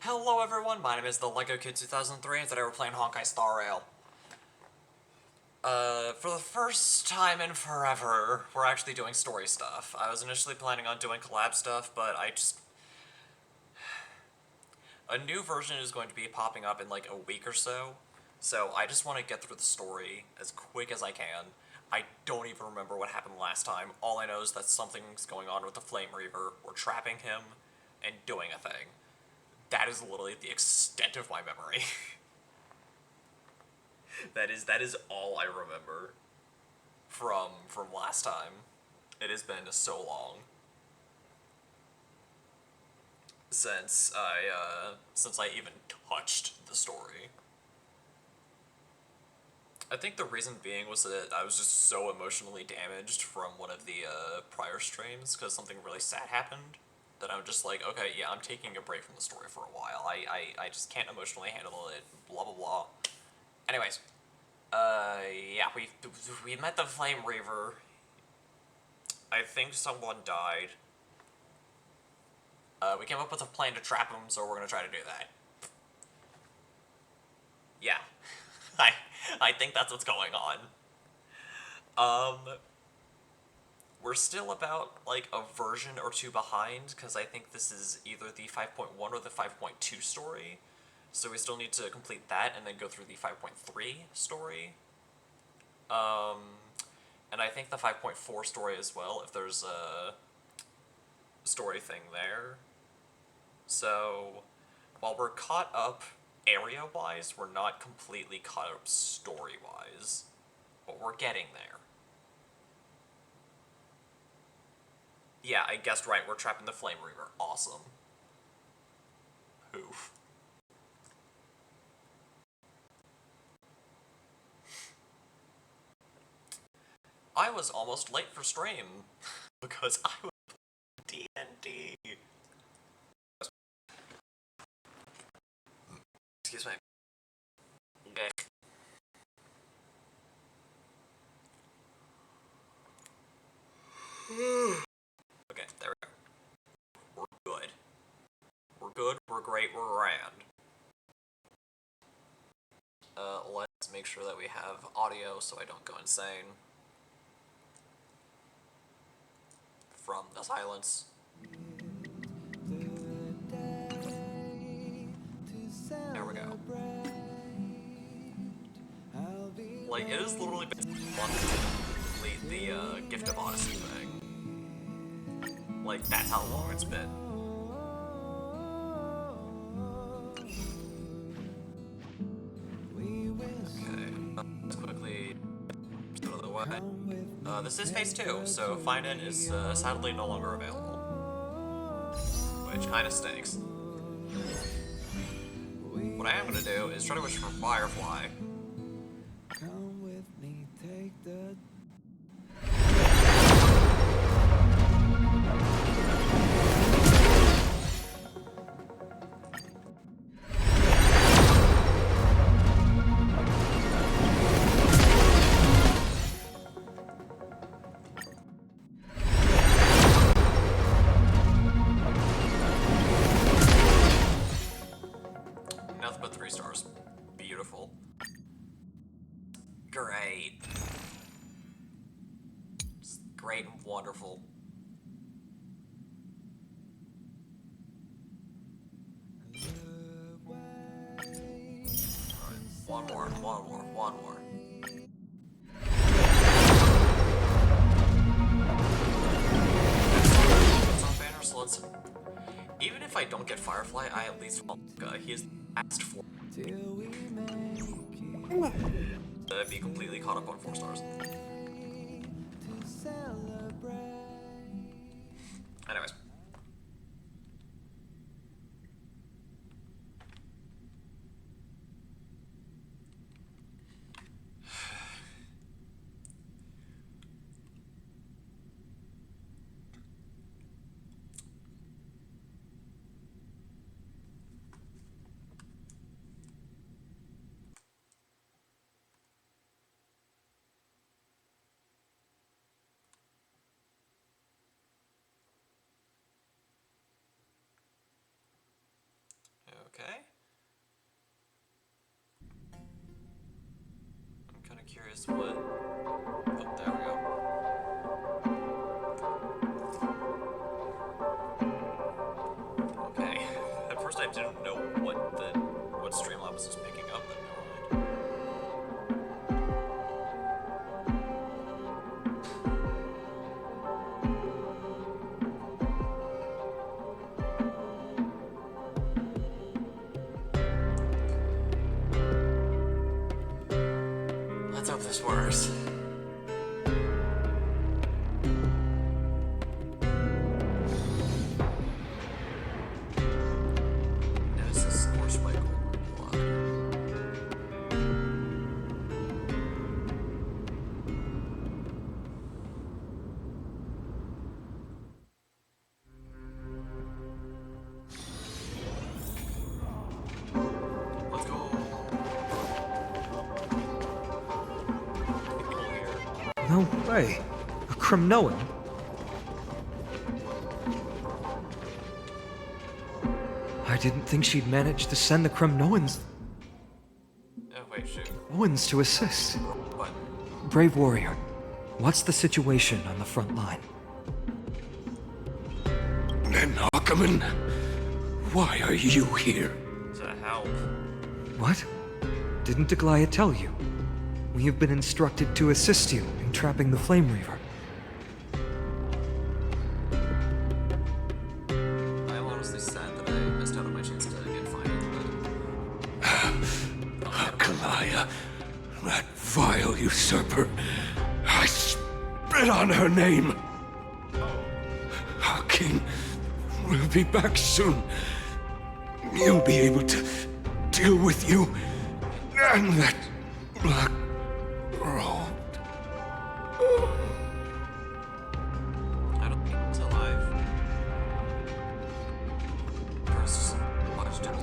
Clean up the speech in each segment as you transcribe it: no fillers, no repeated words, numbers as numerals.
Hello everyone, my name is the Lego Kid 2003 and today we're playing Honkai Star Rail. For the first time in forever, we're actually doing story stuff. I was initially planning on doing collab stuff, but a new version is going to be popping up in like a week or so, so I just want to get through the story as quick as I can. I don't even remember what happened last time. All I know is that something's going on with the Flame Reaver, we're trapping him, and doing a thing. That is literally the extent of my memory. That is all I remember from last time. It has been so long since I even touched the story. I think the reason being was that I was just so emotionally damaged from one of the prior streams because something really sad happened that I'm just like, okay, yeah, I'm taking a break from the story for a while. I just can't emotionally handle it, blah blah blah. Anyways, yeah, we met the Flame Reaver. I think someone died. We came up with a plan to trap him, so we're gonna try to do that. Yeah. I think that's what's going on. We're still about, like, a version or two behind, because I think this is either the 5.1 or the 5.2 story. So we still need to complete that and then go through the 5.3 story. And I think the 5.4 story as well, if there's a story thing there. So, while we're caught up area-wise, we're not completely caught up story-wise. But we're getting there. Yeah, I guessed right, we're trapped in the Flame Reaver. Awesome. Oof. I was almost late for stream, because I was D&D. Excuse me. Okay. Okay, there we go. We're good. We're good, we're great, we're grand. Let's make sure that we have audio so I don't go insane from the silence. There we go. Like, it has literally been months to complete the Gift of Honesty thing. Like, that's how long it's been. Okay, let's quickly get out of the way. This is phase 2, so Find-In is sadly no longer available. Which kinda stinks. What I am gonna do is try to wish for Firefly. Come with me, take the... Nothing but 3 stars. Beautiful. Great. Just great and wonderful. One more. It's on banner, so let's... Even if I don't get Firefly, I at least want he has asked for to be completely caught up on 4 stars. Anyways. is what... Oh, there we go. Okay. At first I didn't know what Streamlabs was picking up, but never mind. Let's hope this works. No way. A Kremnoan? I didn't think she'd manage to send the Kremnoans to assist. What? Brave warrior, what's the situation on the front line? Ackerman, why are you here? To help. What? Didn't Deglaya tell you? We have been instructed to assist you in trapping the Flame Reaver. I am honestly sad that I missed out on my chance to get fighting, but... Deglaya, that vile usurper. I spit on her name. Our king will be back soon. You'll be able to deal with you and that black robe. I don't think it's alive. First, watched him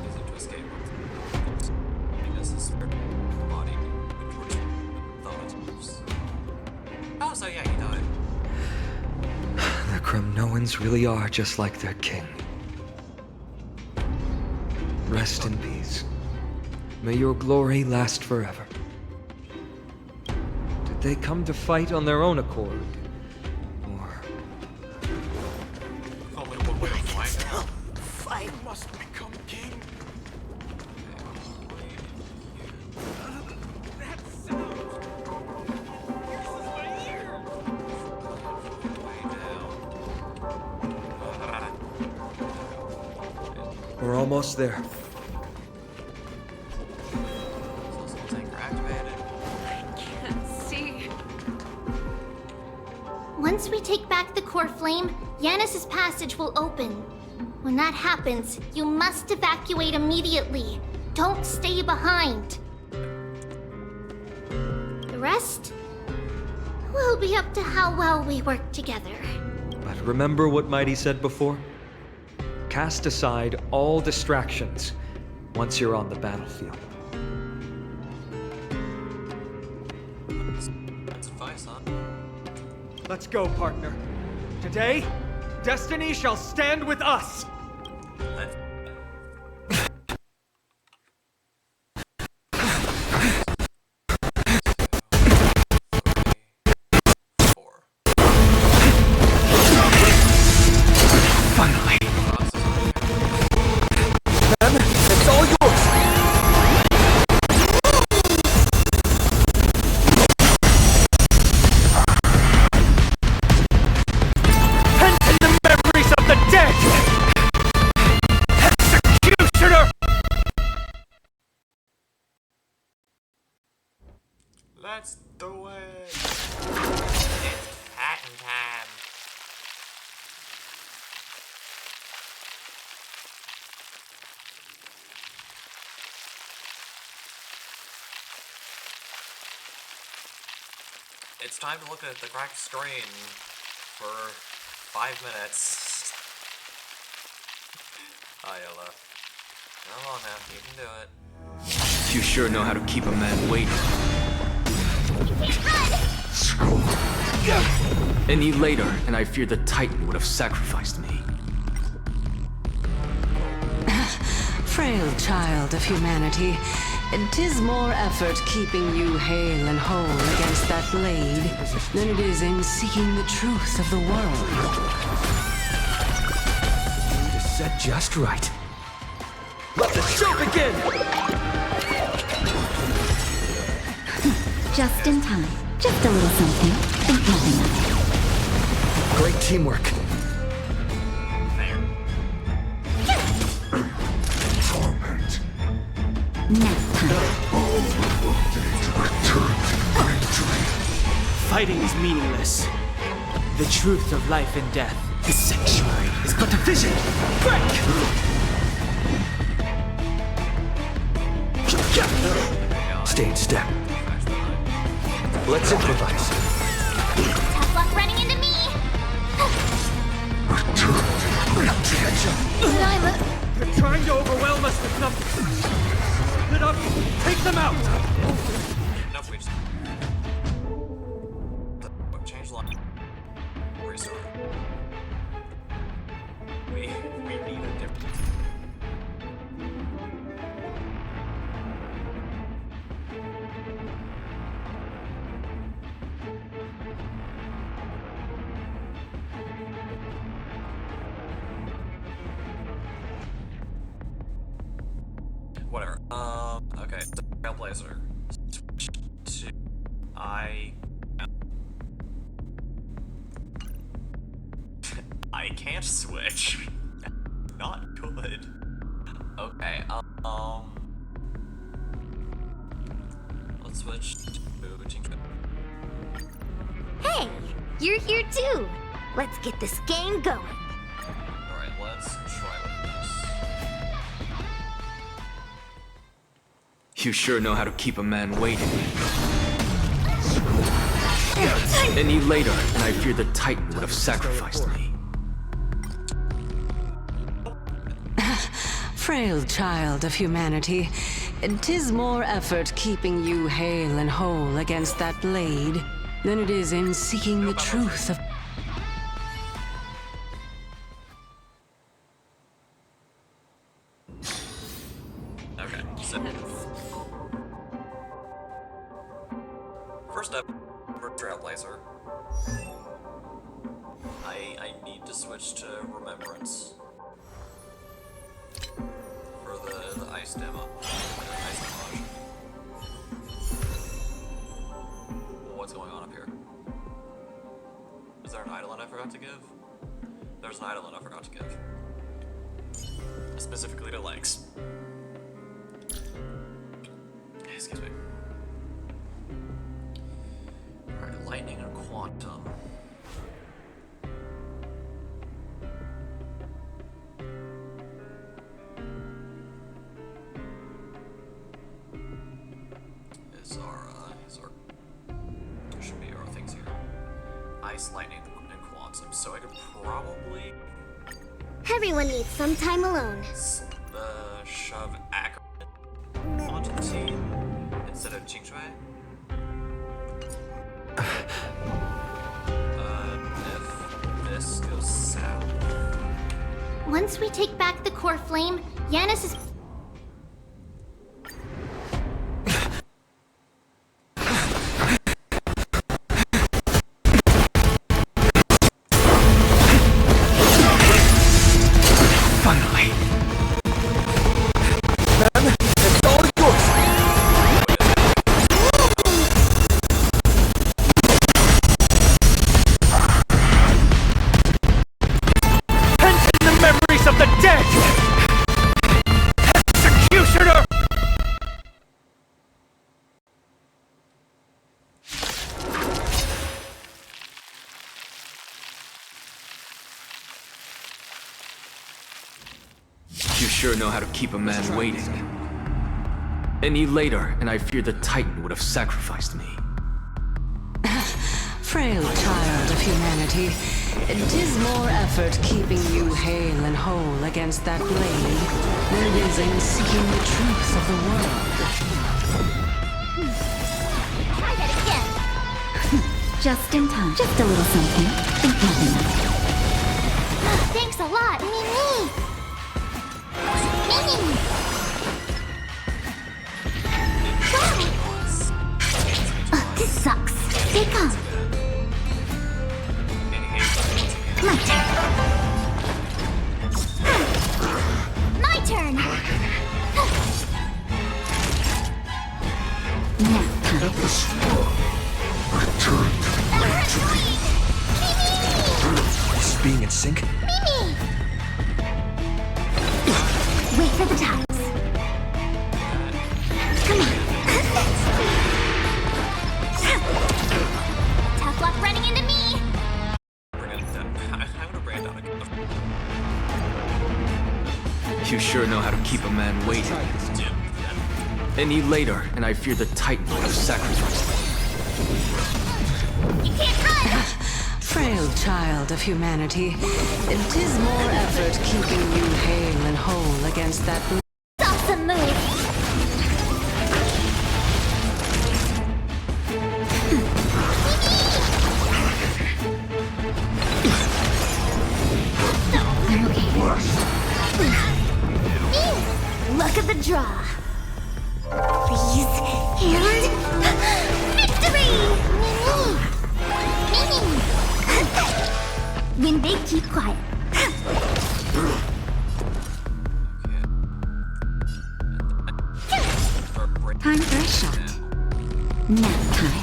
easy to escape because his body thought it moves. Oh, so yeah, he died. The Kremnoans really are just like their king. Rest in peace. May your glory last forever. Did they come to fight on their own accord? Or... Only one way to find out. Fight must become king. We're almost there. Once we take back the core flame, Yanis's passage will open. When that happens, you must evacuate immediately. Don't stay behind. The rest will be up to how well we work together. But remember what Mighty said before? Cast aside all distractions once you're on the battlefield. That's advice, huh? Let's go, partner. Today, destiny shall stand with us! Let's... Finally! Then, it's all yours! Hence in the memories of the dead! Executioner! Let's do it! It's patent time! It's time to look at the cracked screen for 5 minutes. Hi, Ella. Come on now, you can do it. You sure know how to keep a man waiting. Any later, and I fear the Titan would have sacrificed me. Frail child of humanity, and 'tis more effort keeping you hale and whole against that blade than it is in seeking the truth of the world. It is set just right. Let the show begin! Just in time. Just a little something. Think nothing of it. Great teamwork. Torment. Nap time. Fighting is meaningless. The truth of life and death, the sanctuary, is but a vision. Break! Stay in step. Let's improvise. Tough luck running into me! They're trying to overwhelm us with numbers. Split up, take them out! No, we just... Change line. Restart. We need a different... Whatever. Okay. Trailblazer. Switch to... I can't switch. Not good. Okay, let's switch to Team. Hey, you're here too. Let's get this game going. Alright, let's try with this. You sure know how to keep a man waiting. Any later, and I fear the Titan would have sacrificed me. Frail child of humanity, and 'tis more effort keeping you hale and whole against that blade than it is in seeking the truth of... Okay, so... First up, for Trailblazer. I need to switch to Remembrance. For the ice demo. Ice demo. What's going on up here? Is there an Eidolon I forgot to give? There's an Eidolon I forgot to give. Specifically to legs. Excuse me. Alright, lightning and quantum. Should be our things here. Ice, lightning, and quantum. So I could probably Everyone needs some time alone. shove Ackerman onto the team instead of Jingshui. If this goes south. Once we take back the core flame, Yanis is... You sure know how to keep a man waiting. Any later, and I fear the Titan would have sacrificed me. Frail child of humanity, and 'tis more effort keeping you hale and whole against that blade than it is in seeking the truth of the world. Try that again. Just in time. Just a little something. Think nothing of it. Thanks a lot, Mimi. Mimi. Nap time. The swirl returned to my dream. This being in sync? Wait for the tides. Come on. Tough luck running into me. Bring it down. I'm gonna bring it down again. You sure know how to keep a man waiting. Dude, Any later, and I fear the Titan would have sacrificed me. You can't run. Frail child of humanity, 'tis more effort keeping you hale and whole against that Awesome move. I'm okay. Look at the draw. Please, and victory! When they keep quiet. Time for a shot. Nap time.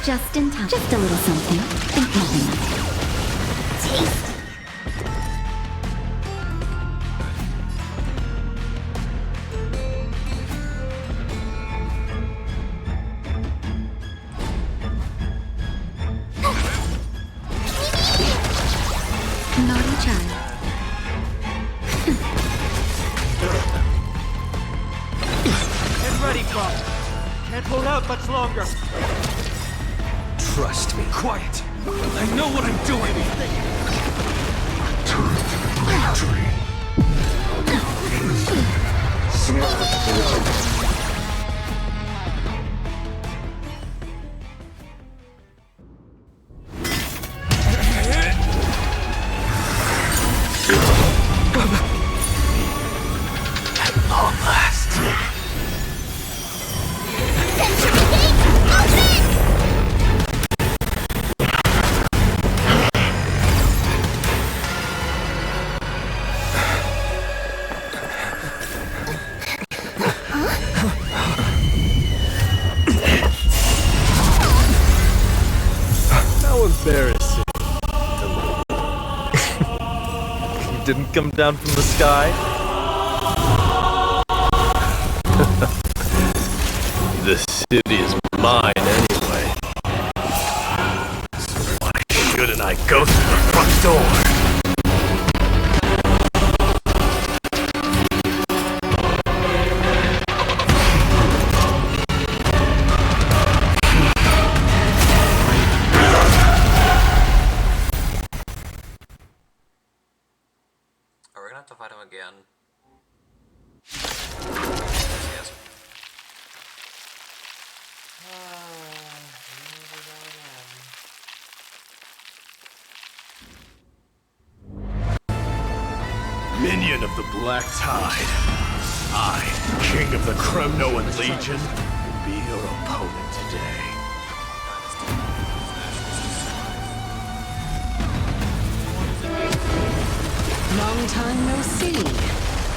Just in time. Just a little something. Think nothing of it. Taste. Naughty child. Get ready, Bob. Can't hold out much longer. Trust me. Quiet. I know what I'm doing. Returned to my dream. How embarrassing. You didn't come down from the sky? The city is mine anyway. So why shouldn't I go through the front door? are we gonna have to fight him again? Yes. Minion of the Black Tide. I, King of the Kremnoan Legion, will be your opponent today. Long time no see,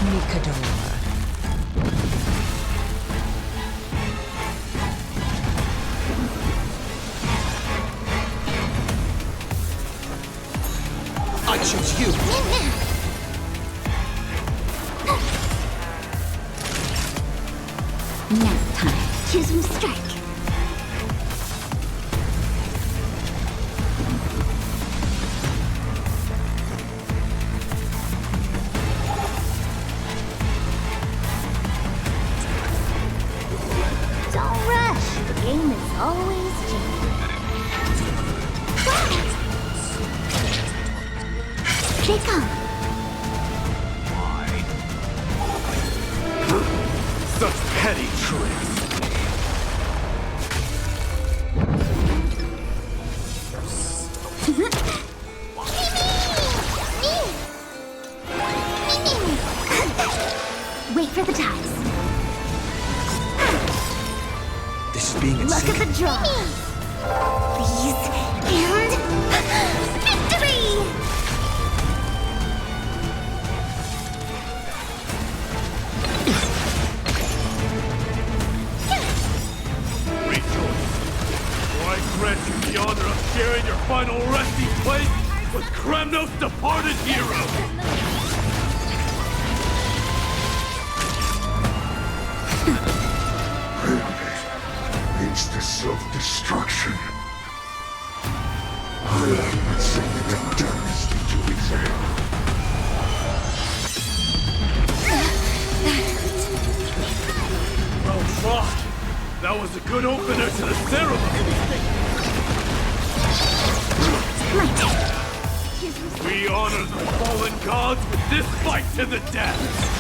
Mikador. I choose you. Nap time. Choose from strike. Don't rush. The game is always changing. They come. Such petty tricks. Wait for the ties. This is being in Look sync. at the draw. Please, and victory! Rejoice! For I grant you the honor of sharing your final resting place with Kremnos' departed hero! Leads to self-destruction. I am but something that turns into its end. Well fought! That was a good opener to the ceremony! We honor the fallen gods with this fight to the death!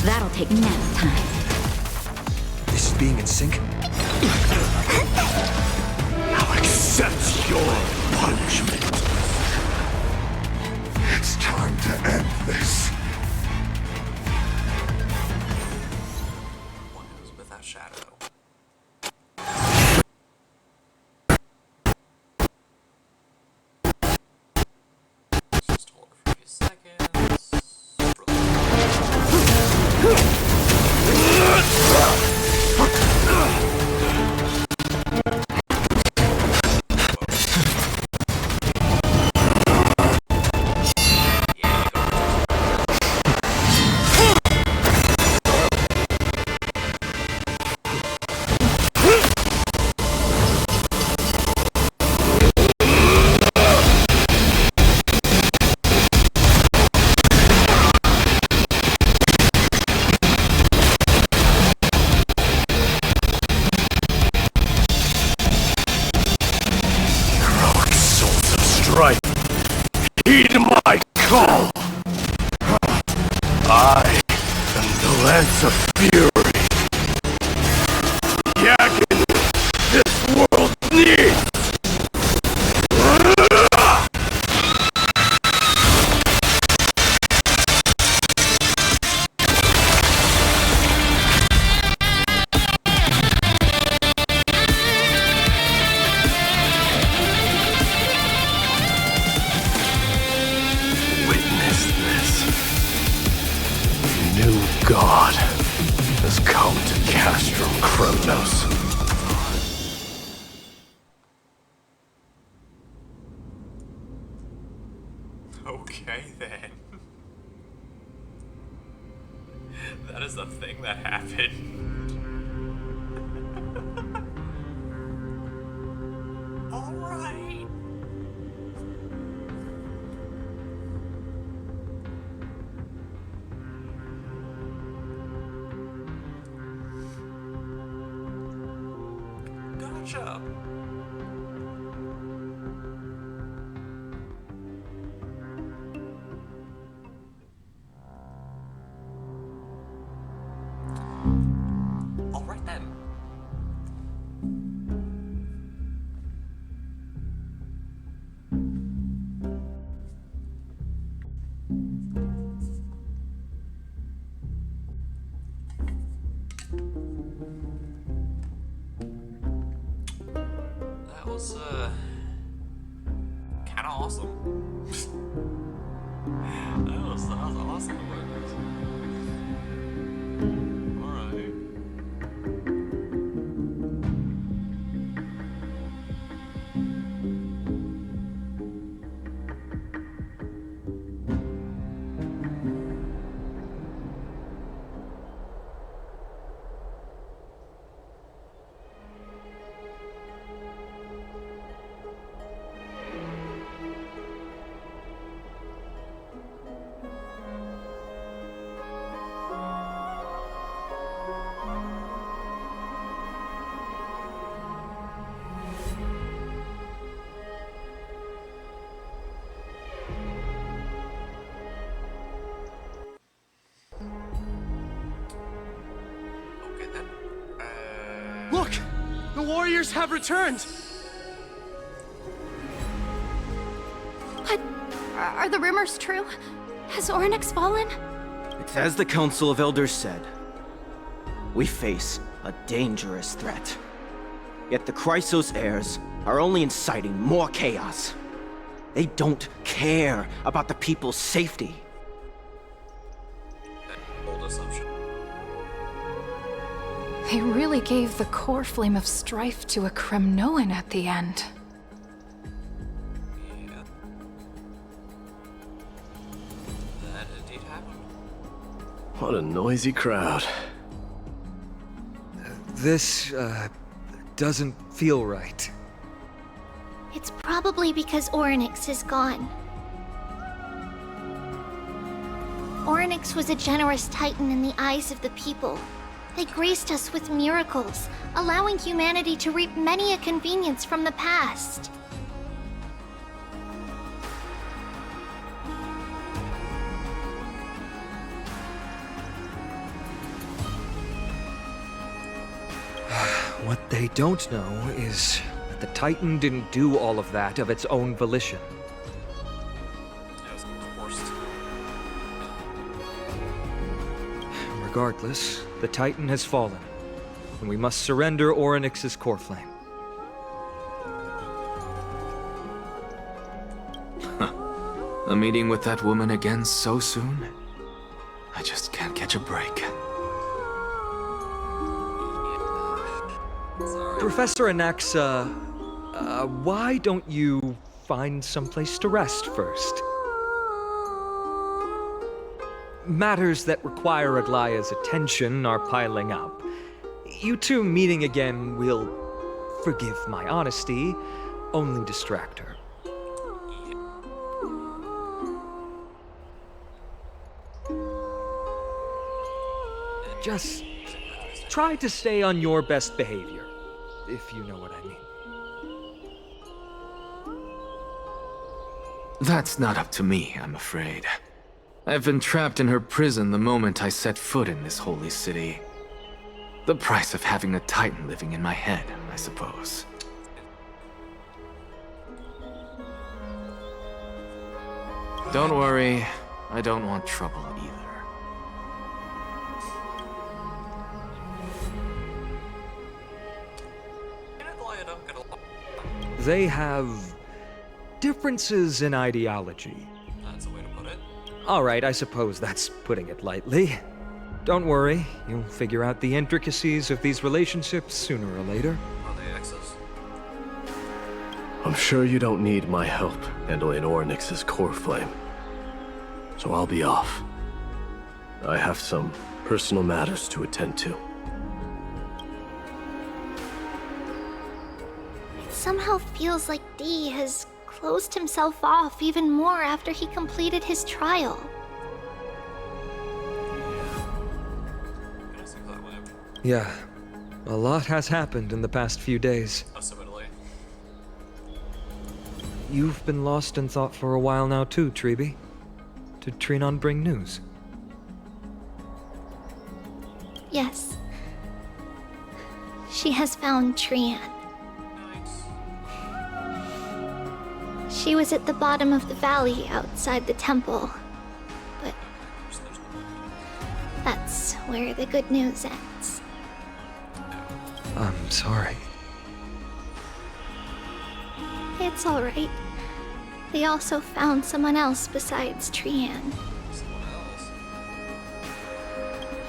That'll take nap time. This is being in sync. Now accept your punishment! It's time to end this. What is with that shadow? Just hold it for a few seconds. Heroic souls of strife, heed my call! I am the Lance of Fury. The agony this world needs! Witness this. New God has come to Castrum Kremnos. Okay then. That is a thing that happened. Alright. Gotcha. Alright then. That was kind of awesome. that was awesome. Alright. Okay then. Look! The warriors have returned! What? Are the rumors true? Has Ornyx fallen? It's as the Council of Elders said. We face a dangerous threat. Yet the Chrysos heirs are only inciting more chaos. They don't care about the people's safety. Bold assumption. They really gave the core flame of strife to a Kremnoan at the end. Yeah. That indeed happened. What a noisy crowd. This, doesn't feel right. It's probably because Orynyx is gone. Orynyx was a generous titan in the eyes of the people. They graced us with miracles, allowing humanity to reap many a convenience from the past. What they don't know is that the Titan didn't do all of that of its own volition. It was forced. Regardless, the Titan has fallen, and we must surrender Orynyx's core flame. A meeting with that woman again so soon? I just can't catch a break. Professor Anaxa, why don't you find someplace to rest first? Matters that require Aglaya's attention are piling up. You two meeting again will, forgive my honesty, only distract her. Just try to stay on your best behavior, if you know what I mean. That's not up to me, I'm afraid. I've been trapped in her prison the moment I set foot in this holy city. The price of having a Titan living in my head, I suppose. Don't worry, I don't want trouble either. They have differences in ideology. That's a way to put it. All right, I suppose that's putting it lightly. Don't worry, you'll figure out the intricacies of these relationships sooner or later. Are they exes? I'm sure you don't need my help handling Orynyx's core flame. So I'll be off. I have some personal matters to attend to. It somehow feels like D has closed himself off even more after he completed his trial. It seems that way. Yeah, a lot has happened in the past few days. Assumedly. You've been lost in thought for a while now too, Treeby. Did Trinon bring news? Yes. She has found Trian. Nice. She was at the bottom of the valley outside the temple. But that's where the good news ends. I'm sorry. It's alright. They also found someone else besides Trian. Someone else.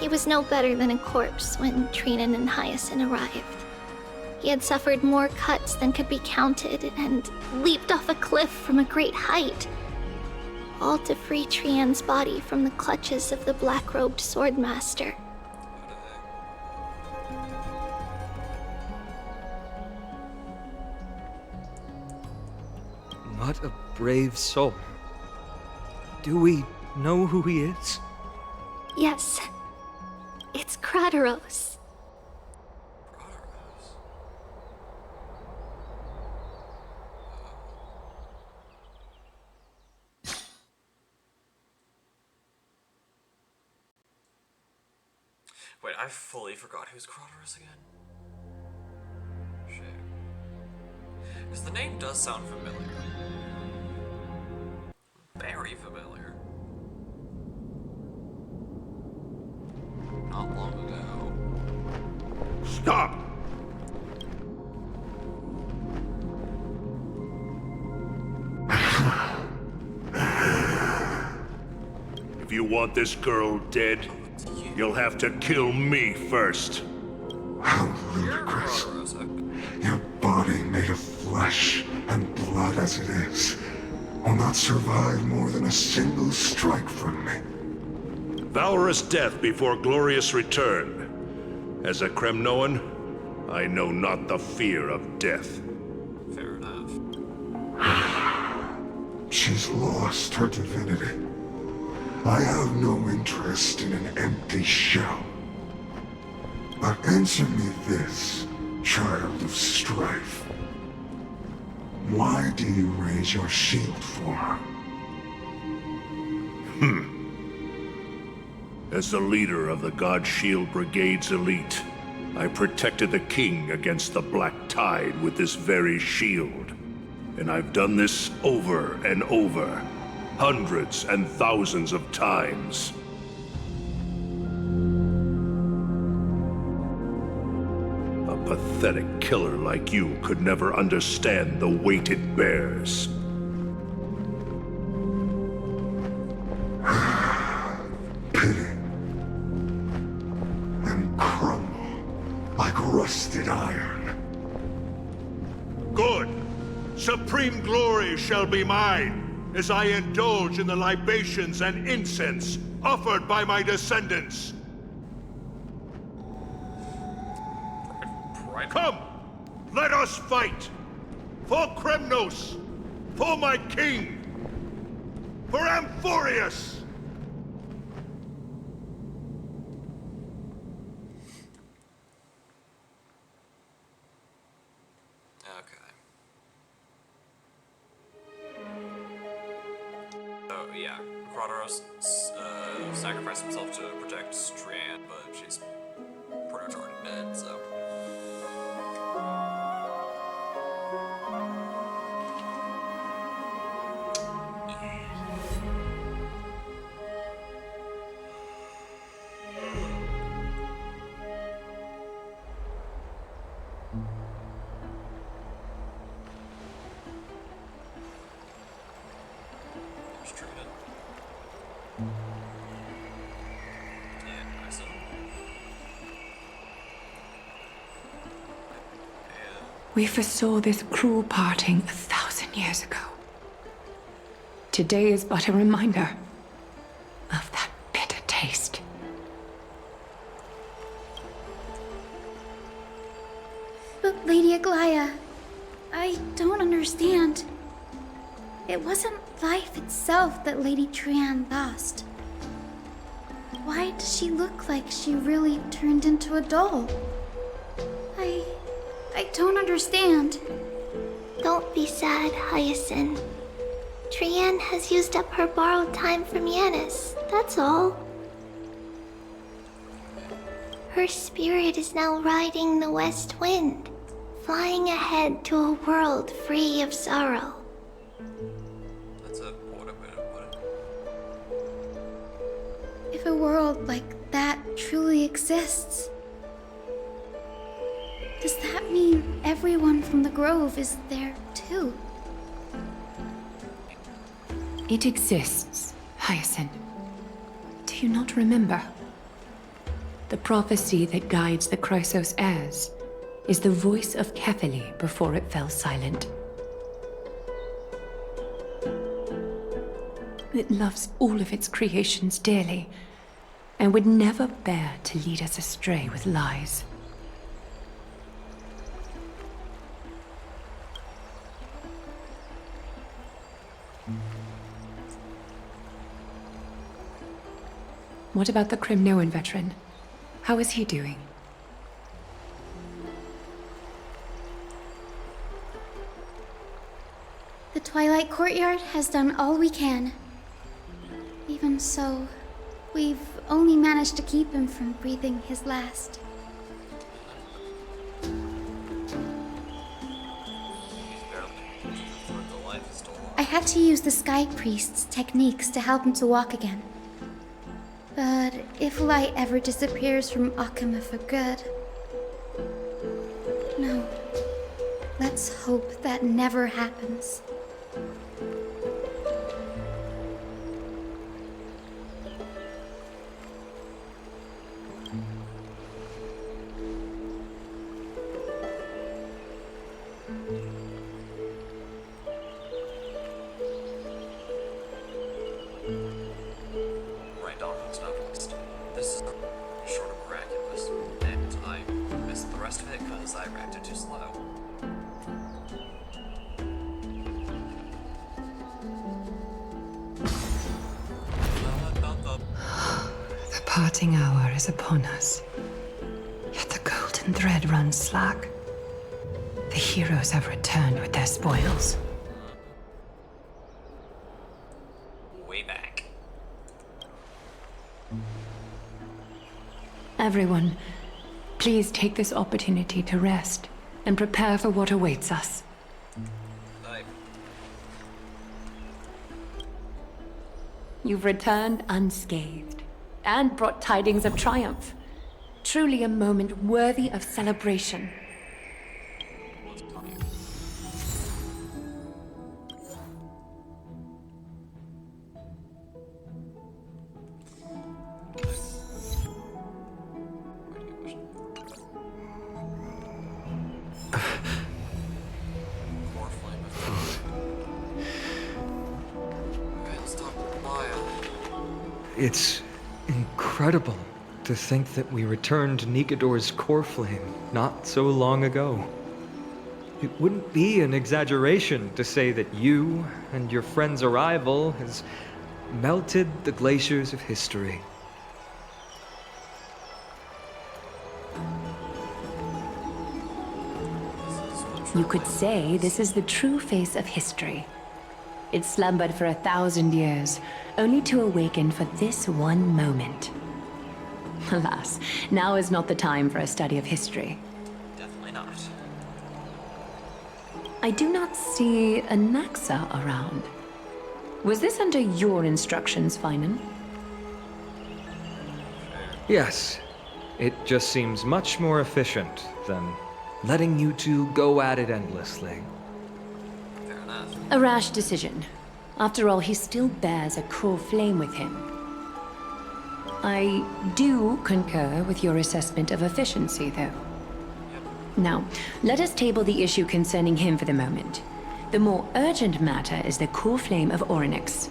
He was no better than a corpse when Trinan and Hyacinth arrived. He had suffered more cuts than could be counted and leaped off a cliff from a great height, all to free Trian's body from the clutches of the black-robed swordmaster. What a brave soul. Do we know who he is? Yes, it's Krateros. Wait, I fully forgot who's Krateros again. Shit. Because the name does sound familiar. Very familiar. you want this girl dead, you'll have to kill me first. How ludicrous. Your body made of flesh and blood as it is will not survive more than a single strike from me. Valorous death before glorious return. As a Kremnoan, I know not the fear of death. Fair enough. She's lost her divinity. I have no interest in an empty shell. But answer me this, child of strife. Why do you raise your shield for her? As the leader of the God Shield Brigade's elite, I protected the king against the Black Tide with this very shield. And I've done this over and over, hundreds and thousands of times. A pathetic killer like you could never understand the weight it bears. Pity. And crumble like rusted iron. Good! Supreme glory shall be mine, as I indulge in the libations and incense offered by my descendants. Come! Let us fight! For Kremnos! For my king! For Amphorius! Okay. Oh, yeah. Kratos sacrificed himself to protect Strian, but she's pretty much already dead, so... We foresaw this cruel parting 1,000 years ago. Today is but a reminder of that bitter taste. But Lady Aglaya, I don't understand. It wasn't life itself that Lady Trian lost. Why does she look like she really turned into a doll? I don't understand. Don't be sad, Hyacinth. Trian has used up her borrowed time from Yanis, that's all. Her spirit is now riding the west wind, flying ahead to a world free of sorrow. That's a poetic way to put it. If a world like that truly exists, does that mean everyone from the Grove is there too? It exists, Hyacinth. Do you not remember? The prophecy that guides the Chrysos heirs is the voice of Kefili before it fell silent. It loves all of its creations dearly and would never bear to lead us astray with lies. What about the Kremnoan veteran? How is he doing? The Twilight Courtyard has done all we can. Even so, we've only managed to keep him from breathing his last. I had to use the Sky Priest's techniques to help him to walk again. But if light ever disappears from Akama for good... No. Let's hope that never happens. this is short of miraculous, and I missed the rest of it because I reacted too slow. The parting hour is upon us. Yet the golden thread runs slack. The heroes have returned with their spoils. Way back. Everyone, please take this opportunity to rest and prepare for what awaits us. You've returned unscathed and brought tidings of triumph. Truly a moment worthy of celebration. It's incredible to think that we returned Nikador's core flame not so long ago. It wouldn't be an exaggeration to say that you and your friend's arrival has melted the glaciers of history. You could say this is the true face of history. It slumbered for 1,000 years, only to awaken for this one moment. Alas, now is not the time for a study of history. Definitely not. I do not see a Naxa around. Was this under your instructions, Finan? Yes, it just seems much more efficient than letting you two go at it endlessly. Fair enough. A rash decision. After all, he still bears a core flame with him. I do concur with your assessment of efficiency, though. Now, let us table the issue concerning him for the moment. The more urgent matter is the core flame of Orynyx.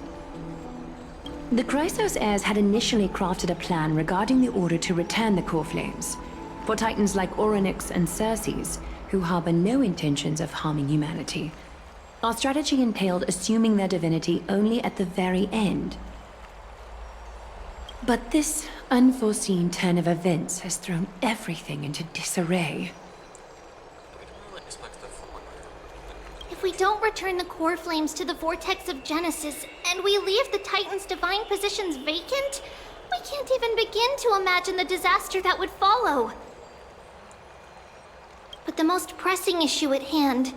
The Chrysos heirs had initially crafted a plan regarding the order to return the core flames. For titans like Orynyx and Circes, who harbor no intentions of harming humanity, our strategy entailed assuming their divinity only at the very end. But this unforeseen turn of events has thrown everything into disarray. If we don't return the core flames to the vortex of Genesis, and we leave the Titan's divine positions vacant, we can't even begin to imagine the disaster that would follow. But the most pressing issue at hand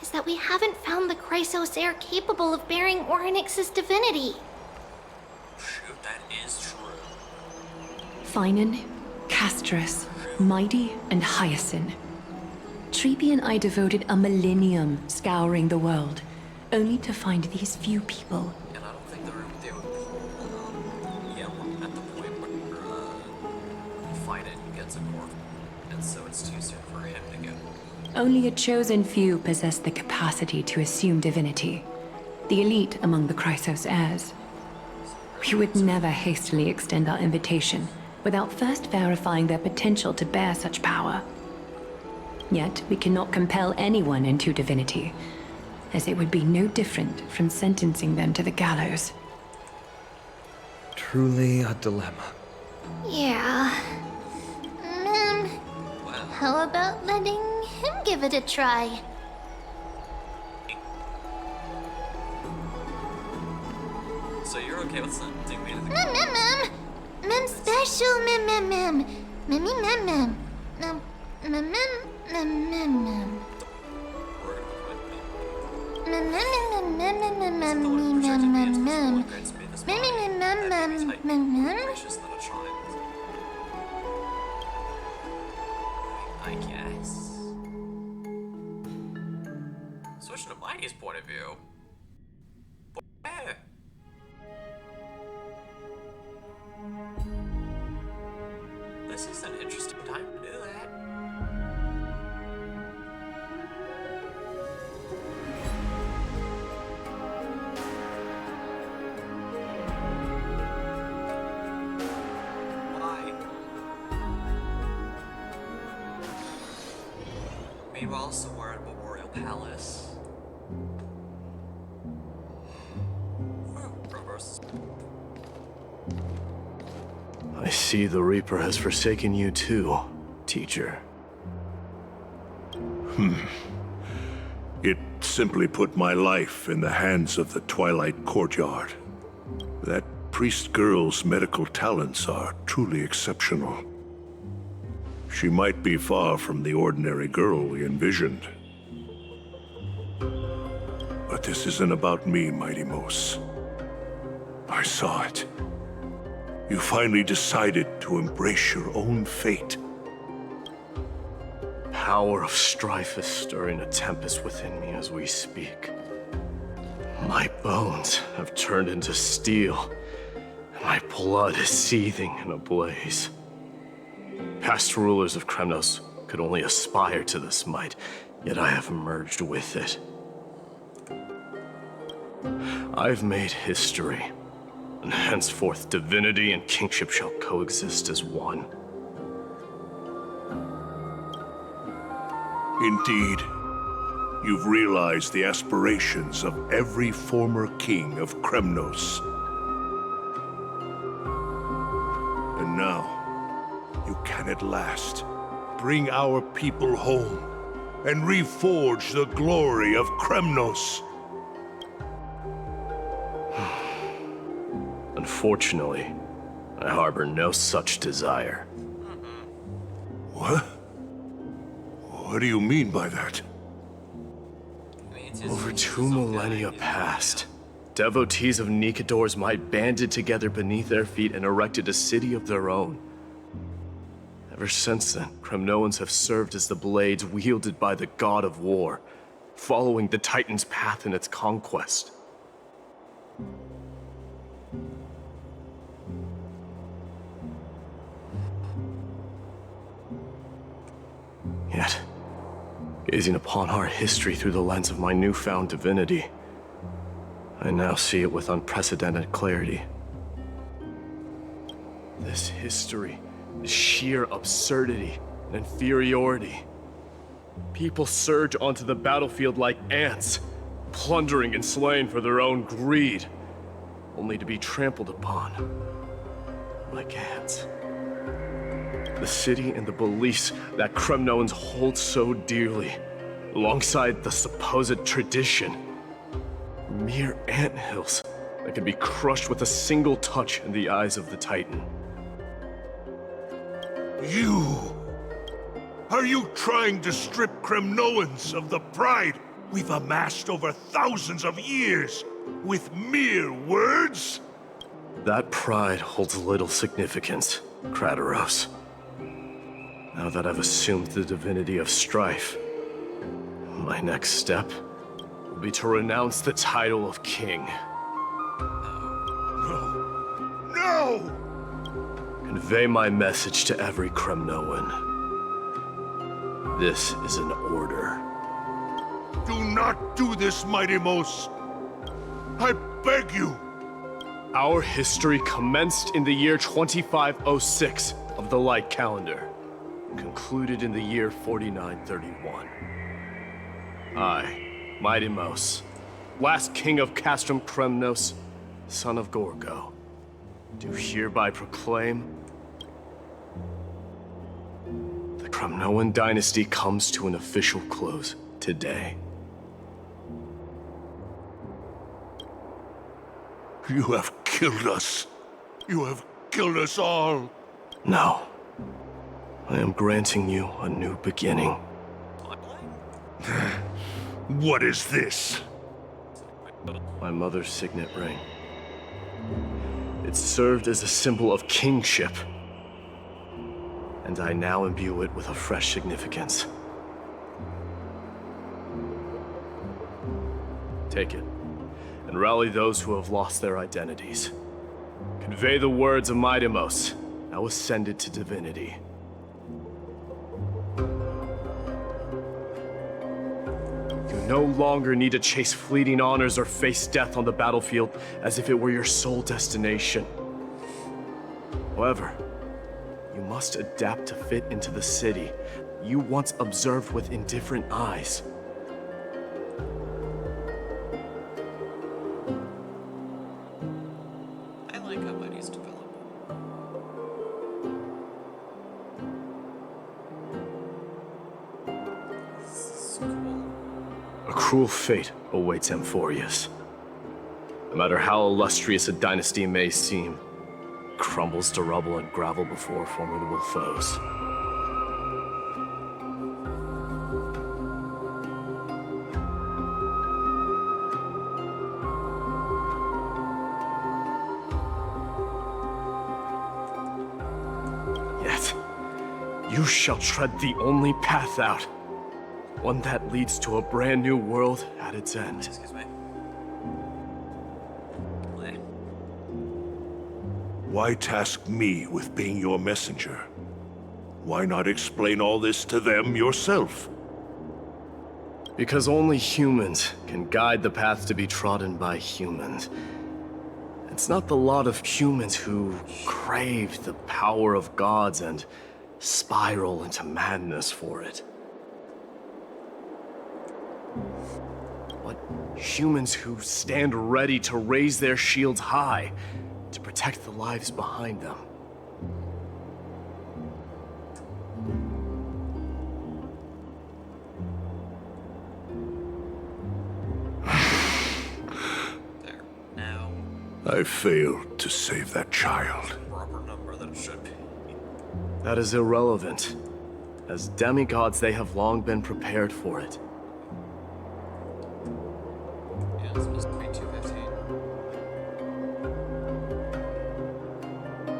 is that we haven't found the Chrysos heir capable of bearing Orynyx's divinity. Shoot, that is true. Finan, Castris, Mighty, and Hyacinth. Treepy and I devoted a millennium scouring the world, only to find these few people. And I don't think they would pull, yeah, we're at the point where, Finan gets a core, and so it's too soon for him to go. Only a chosen few possess the capacity to assume divinity, the elite among the Chrysos heirs. We would never hastily extend our invitation without first verifying their potential to bear such power. Yet, we cannot compel anyone into divinity, as it would be no different from sentencing them to the gallows. Truly a dilemma. Yeah. How about letting him give it a try? So you're okay with sending me to the Mem special mem. Mem. I guess. Switching to Mighty's point of view. But, this is an interesting time to do that. Why? Meanwhile, somewhere at Memorial Palace. Reverse. I see the Reaper has forsaken you too, teacher. It simply put my life in the hands of the Twilight Courtyard. That priest girl's medical talents are truly exceptional. She might be far from the ordinary girl we envisioned. But this isn't about me, Mighty Mos. I saw it. You finally decided to embrace your own fate. Power of strife is stirring a tempest within me as we speak. My bones have turned into steel, and my blood is seething in a blaze. Past rulers of Kremnos could only aspire to this might, yet I have merged with it. I've made history, and henceforth divinity and kingship shall coexist as one. Indeed, you've realized the aspirations of every former king of Kremnos. And now, you can at last bring our people home and reforge the glory of Kremnos. Unfortunately, I harbor no such desire. What? What do you mean by that? Over 2 millennia past, devotees of Nikedor's might banded together beneath their feet and erected a city of their own. Ever since then, Kremnoans have served as the blades wielded by the god of war, following the Titan's path in its conquest. Yet, gazing upon our history through the lens of my newfound divinity, I now see it with unprecedented clarity. This history is sheer absurdity and inferiority. People surge onto the battlefield like ants, plundering and slaying for their own greed, only to be trampled upon like ants. The city and the beliefs that Kremnoans hold so dearly, alongside the supposed tradition, mere anthills that can be crushed with a single touch in the eyes of the Titan. You! Are you trying to strip Kremnoans of the pride we've amassed over thousands of years with mere words? That pride holds little significance, Krateros. Now that I've assumed the divinity of strife, my next step will be to renounce the title of king. No! Convey my message to every Kremnoan. This is an order. Do not do this, Mighty Mos. I beg you. Our history commenced in the year 2506 of the Light Calendar, concluded in the year 4931. I, Mighty Mos, last king of Castrum Kremnos, son of Gorgo, do hereby proclaim the Kremnoan dynasty comes to an official close today. You have killed us. You have killed us all. No. I am granting you a new beginning. What is this? My mother's signet ring. It served as a symbol of kingship, and I now imbue it with a fresh significance. Take it, and rally those who have lost their identities. Convey the words of Mighty Mos, now ascended to divinity. You no longer need to chase fleeting honors or face death on the battlefield as if it were your sole destination. However, you must adapt to fit into the city, you once observed with indifferent eyes. I like how Mighty's develop. This is cool. A cruel fate awaits Amphorius. No matter how illustrious a dynasty may seem, it crumbles to rubble and gravel before formidable foes. Yet, you shall tread the only path out. One that leads to a brand new world at its end. Excuse me. Why task me with being your messenger? Why not explain all this to them yourself? Because only humans can guide the path to be trodden by humans. It's not the lot of humans who crave the power of gods and spiral into madness for it. But humans who stand ready to raise their shields high to protect the lives behind them. There. Now. I failed to save that child. Proper number that it should be. That is irrelevant. As demigods, they have long been prepared for it. Yeah, it's supposed to be 215.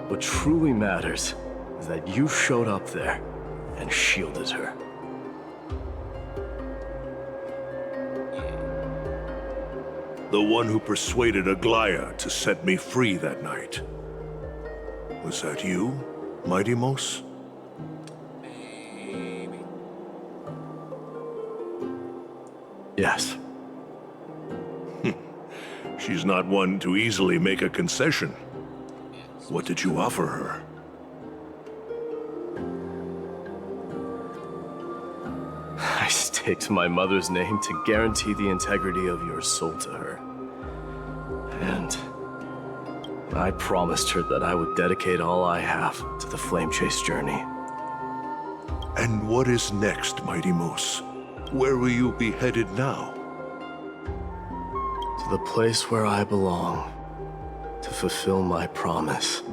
What truly matters is that you showed up there and shielded her. The one who persuaded Aglaya to set me free that night. Was that you, Mighty Mos? Maybe. Yes. She's not one to easily make a concession. What did you offer her? I staked my mother's name to guarantee the integrity of your soul to her. And I promised her that I would dedicate all I have to the Flame Chase journey. And what is next, Mighty Mos? Where will you be headed now? To the place where I belong, to fulfill my promise.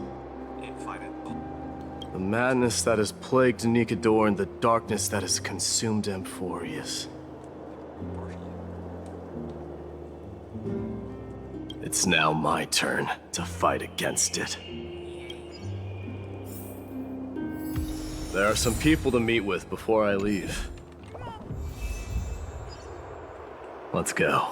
The madness that has plagued Nikador and the darkness that has consumed Amphorius. It's now my turn to fight against it. There are some people to meet with before I leave. Let's go.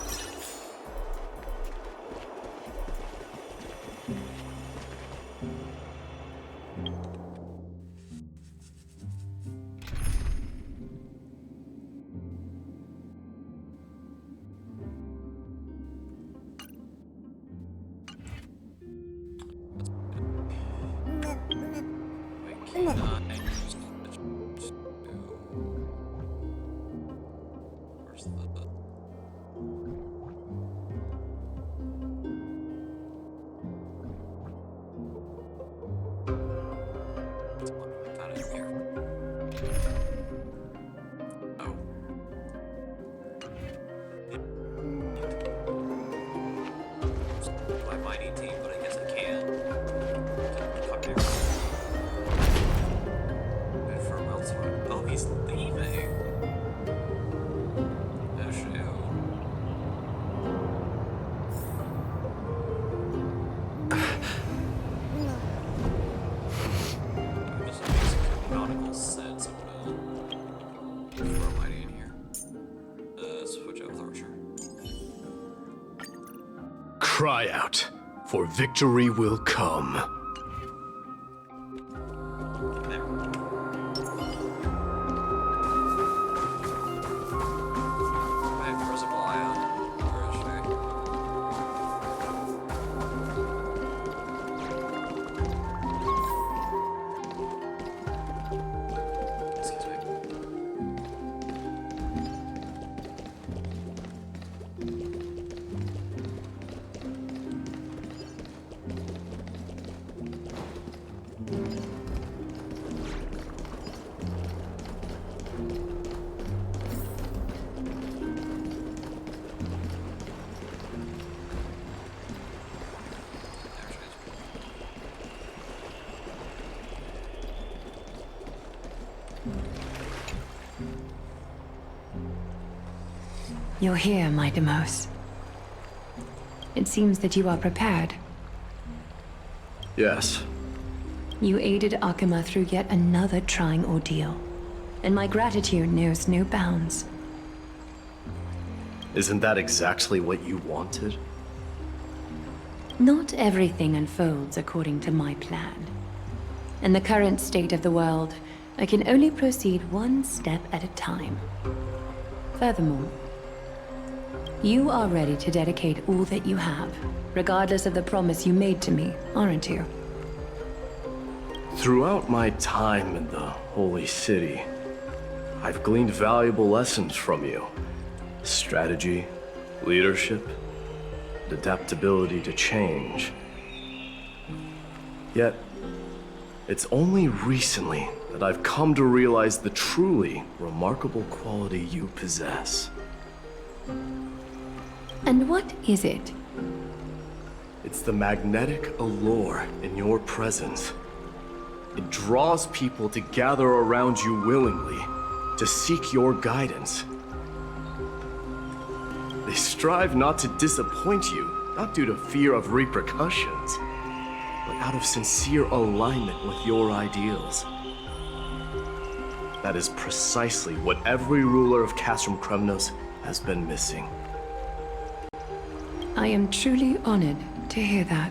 Cry out, for victory will come. You're here, my Demos. It seems that you are prepared. Yes. You aided Akuma through yet another trying ordeal, and my gratitude knows no bounds. Isn't that exactly what you wanted? Not everything unfolds according to my plan. In the current state of the world, I can only proceed one step at a time. Furthermore, you are ready to dedicate all that you have, regardless of the promise you made to me, aren't you? Throughout my time in the Holy City, I've gleaned valuable lessons from you. Strategy, leadership, and adaptability to change. Yet, it's only recently that I've come to realize the truly remarkable quality you possess. And what is it? It's the magnetic allure in your presence. It draws people to gather around you willingly, to seek your guidance. They strive not to disappoint you, not due to fear of repercussions, but out of sincere alignment with your ideals. That is precisely what every ruler of Castrum Kremnos has been missing. I am truly honored to hear that.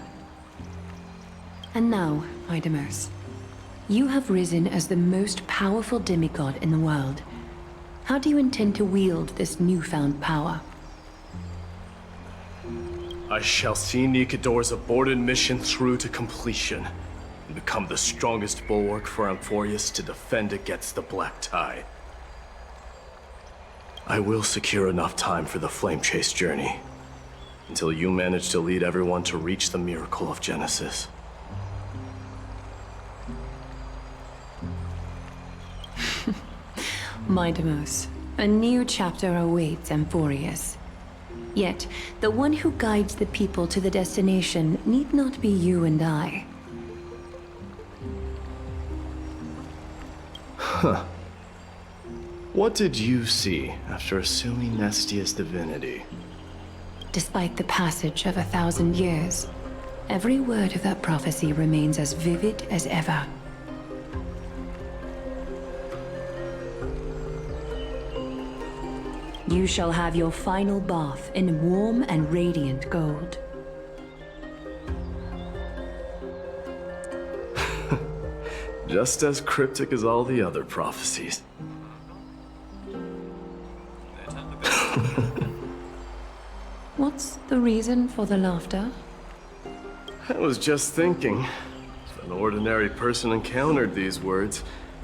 And now, Idamos, you have risen as the most powerful demigod in the world. How do you intend to wield this newfound power? I shall see Nikador's aborted mission through to completion, and become the strongest bulwark for Amphorius to defend against the Black Tide. I will secure enough time for the Flame Chase journey, until you manage to lead everyone to reach the miracle of Genesis. Midamos, a new chapter awaits Amphorius. Yet, the one who guides the people to the destination need not be you and I. Huh. What did you see after assuming Nestia's divinity? Despite the passage of 1,000 years, every word of that prophecy remains as vivid as ever. You shall have your final bath in warm and radiant gold. Just as cryptic as all the other prophecies. What's the reason for the laughter? I was just thinking, if an ordinary person encountered these words,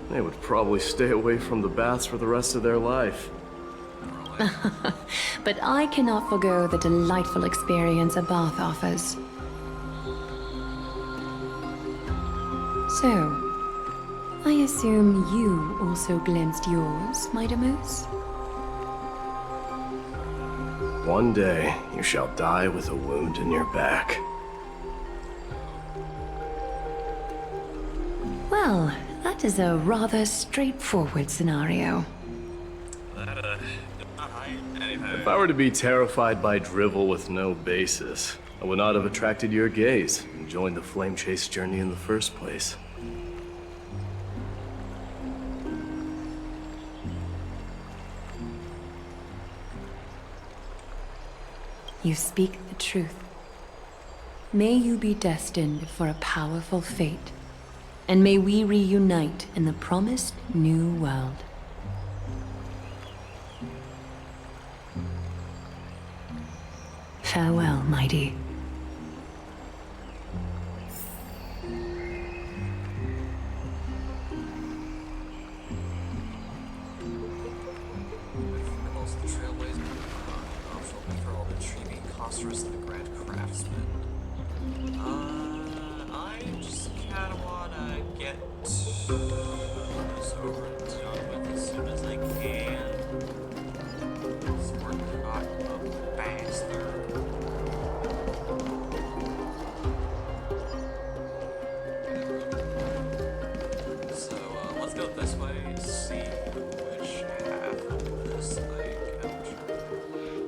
they would probably stay away from the baths for the rest of their life. But I cannot forgo the delightful experience a bath offers. So, I assume you also glimpsed yours, Midamos? One day, you shall die with a wound in your back. Well, that is a rather straightforward scenario. If I were to be terrified by drivel with no basis, I would not have attracted your gaze and joined the Flame Chase journey in the first place. You speak the truth. May you be destined for a powerful fate, and may we reunite in the promised new world. Farewell, mighty. I just kind of want to get this over and done with as soon as I can. We're not a bastard. So, let's go this way, see which half of this I encounter.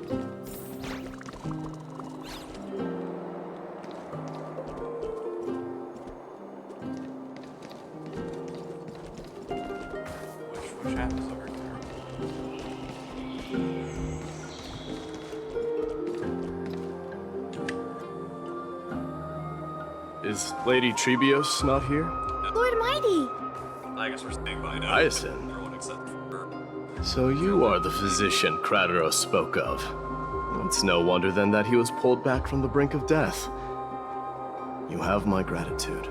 What happens over here? Is Lady Trebios not here? Lord Mighty! I guess we're staying by now. Hyacinth. Everyone except for... So you are the physician Krateros spoke of. It's no wonder then that he was pulled back from the brink of death. You have my gratitude.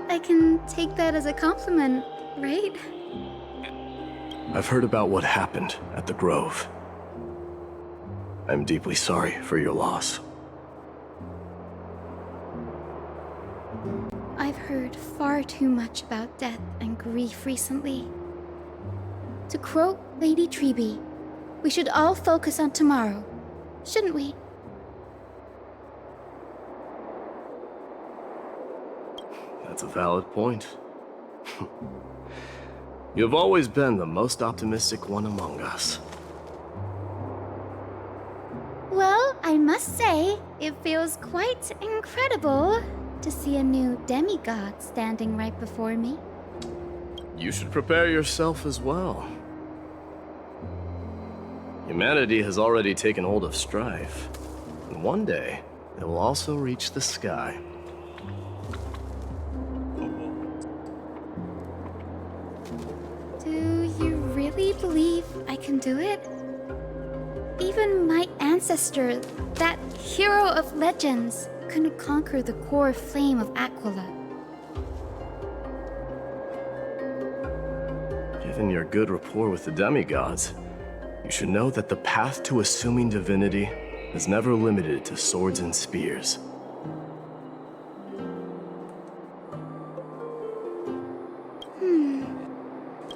I can take that as a compliment, right? I've heard about what happened at the Grove. I'm deeply sorry for your loss. I've heard far too much about death and grief recently. To quote Lady Treeby, we should all focus on tomorrow, shouldn't we? That's a valid point. You've always been the most optimistic one among us. Well, I must say, it feels quite incredible to see a new demigod standing right before me. You should prepare yourself as well. Humanity has already taken hold of strife, and one day it will also reach the sky. Do you really believe I can do it? Even my ancestor, that hero of legends, couldn't conquer the core flame of Aquila. Given your good rapport with the demigods, you should know that the path to assuming divinity is never limited to swords and spears.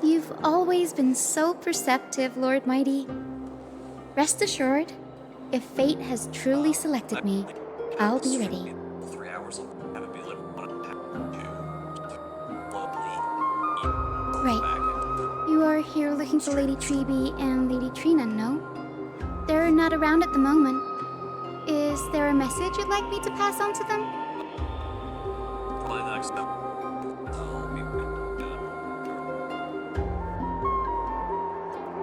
You've always been so perceptive, Lord Mighty. Rest assured, if fate has truly selected me, I'll be ready. 3 hours of having me live on a Right. You are here looking for Lady Treeby and Lady Trina, no? They're not around at the moment. Is there a message you'd like me to pass on to them? Probably the next step.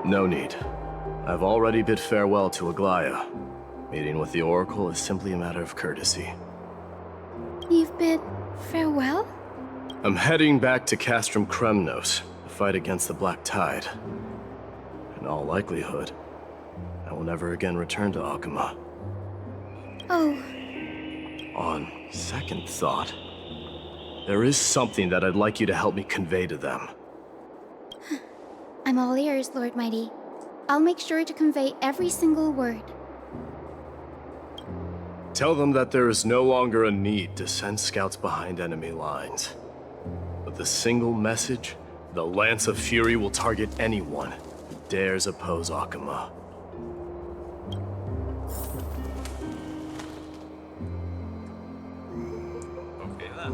No need. I've already bid farewell to Aglaya. Meeting with the Oracle is simply a matter of courtesy. You've bid farewell? I'm heading back to Castrum Kremnos to fight against the Black Tide. In all likelihood, I will never again return to Akuma. Oh. On second thought, there is something that I'd like you to help me convey to them. I'm all ears, Lord Mighty. I'll make sure to convey every single word. Tell them that there is no longer a need to send scouts behind enemy lines. With a single message, the Lance of Fury will target anyone who dares oppose Akuma. Okay then.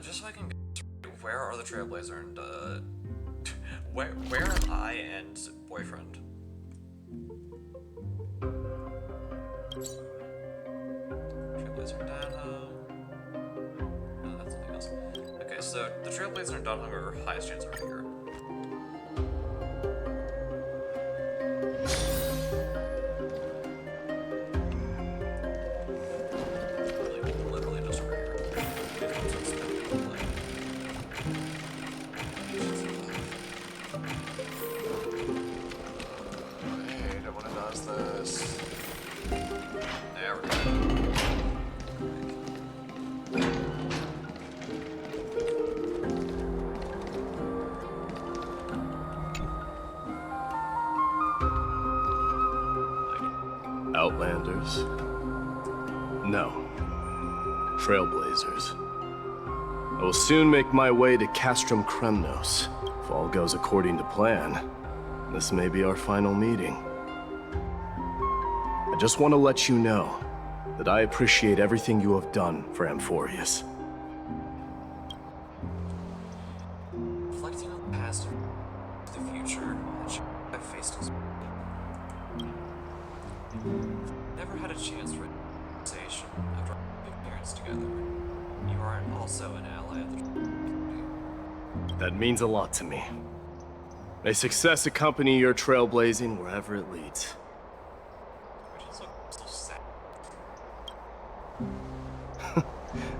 Just so I can where are the Trailblazer and where am I and boyfriend? Trailblazer and Danhung. No, that's something else. Okay, so the Trailblazer and Danhung are highest chance over here. Literally just over here. Wait, everyone does this. There we go. Outlanders? No. Trailblazers. I will soon make my way to Castrum Kremnos. If all goes according to plan, this may be our final meeting. I just want to let you know that I appreciate everything you have done for Amphorius. Reflecting on the past and the future, I've faced as never had a chance for realization after our experience together. You are also an ally of the That means a lot to me. May success accompany your trailblazing wherever it leads. which is like so sad.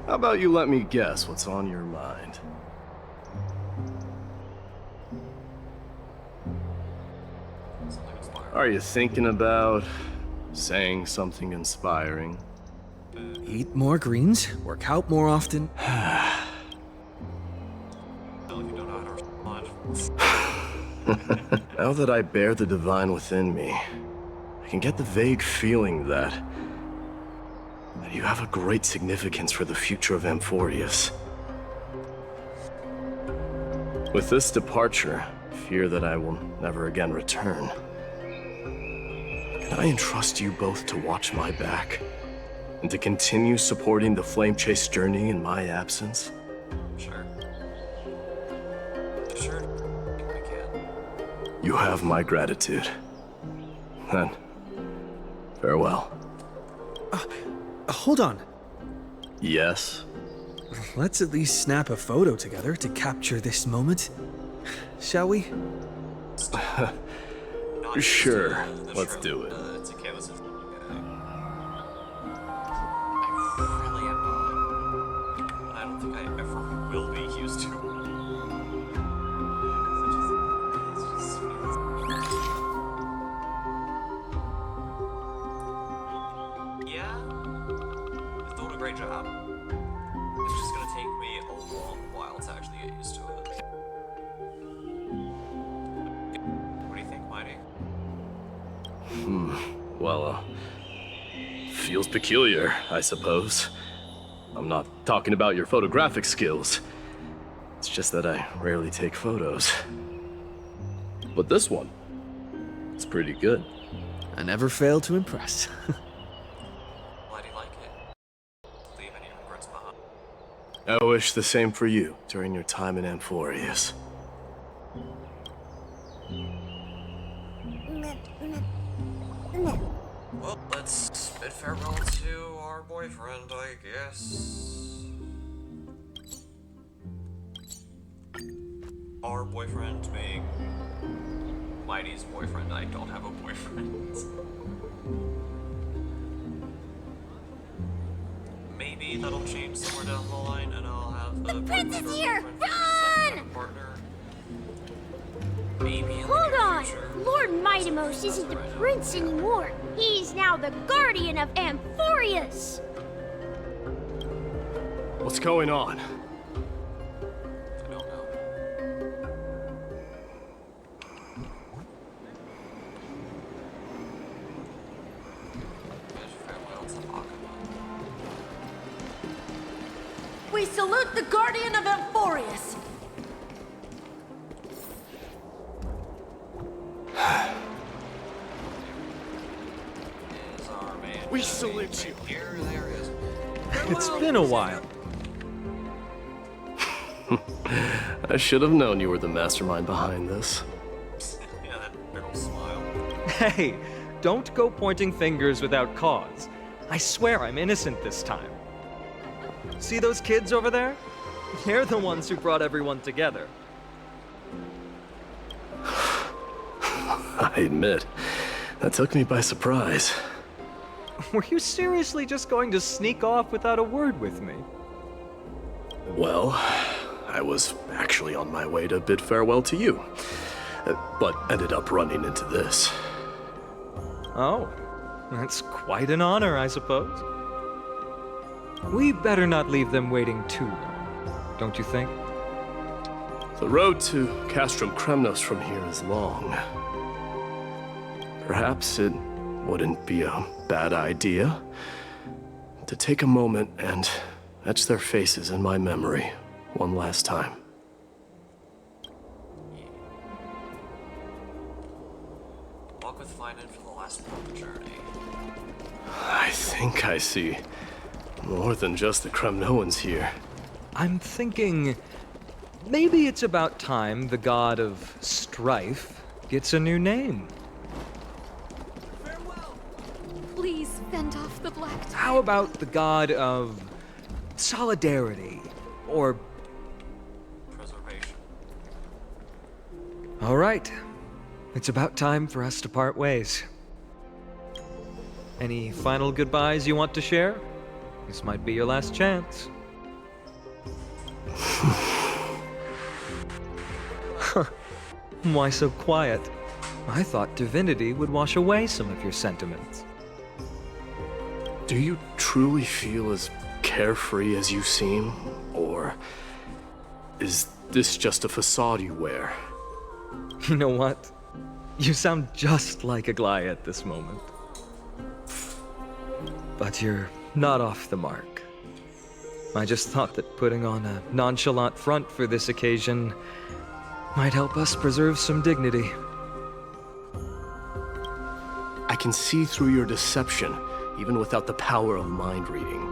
How about you let me guess what's on your mind? Something inspiring. Are you thinking about saying something inspiring? Eat more greens, work out more often. Well, if you don't know how to respond. Now that I bear the divine within me, I can get the vague feeling that you have a great significance for the future of Amphorius. With this departure, I fear that I will never again return. Can I entrust you both to watch my back and to continue supporting the Flame Chase journey in my absence? Sure. Sure. I can. You have my gratitude. Then, farewell. Hold on. Yes? Let's at least snap a photo together to capture this moment. Shall we? Not Sure, the let's shrimp, do it. It's a canvas of I really am not. And I don't think I ever will be used to it. It's just yeah, it's doing a great job. It's just gonna take me a long while to actually get used to it. What do you think, Mighty? Well, feels peculiar, I suppose. I'm not talking about your photographic skills. It's just that I rarely take photos. But this one, it's pretty good. I never fail to impress. Why do you like it? Leave any regrets behind? I wish the same for you during your time in Amphorius. Well, let's bid farewell to our boyfriend, I guess. Our boyfriend being Mighty's boyfriend. I don't have a boyfriend. Maybe that'll change somewhere down the line, and I'll have a Prince is here! Run! Partner. Maybe in the Hold near on! future. Lord Mightimos isn't the prince anymore. He's now the guardian of Amphorius! What's going on? I don't know. Bid farewell to Akuma. We salute the guardian of Amphorius! Is our man We Jimmy salute you. Here, there is. It's been a while. I should have known you were the mastermind behind this. Yeah, that big old smile. Hey, don't go pointing fingers without cause. I swear I'm innocent this time. See those kids over there? They're the ones who brought everyone together. I admit, that took me by surprise. Were you seriously just going to sneak off without a word with me? Well, I was actually on my way to bid farewell to you, but ended up running into this. Oh, that's quite an honor, I suppose. We better not leave them waiting too long, don't you think? The road to Castrum Kremnos from here is long. Perhaps it wouldn't be a bad idea to take a moment and etch their faces in my memory one last time. Walk with Finan for the last part of the journey. I think I see more than just the Kremnoans here. I'm thinking maybe it's about time the god of strife gets a new name. Please fend off the black tide. How about the god of solidarity, or... Preservation. All right. It's about time for us to part ways. Any final goodbyes you want to share? This might be your last chance. Why so quiet? I thought divinity would wash away some of your sentiments. Do you truly feel as carefree as you seem? Or is this just a facade you wear? You know what? You sound just like a Gly at this moment. But you're not off the mark. I just thought that putting on a nonchalant front for this occasion might help us preserve some dignity. I can see through your deception, even without the power of mind reading.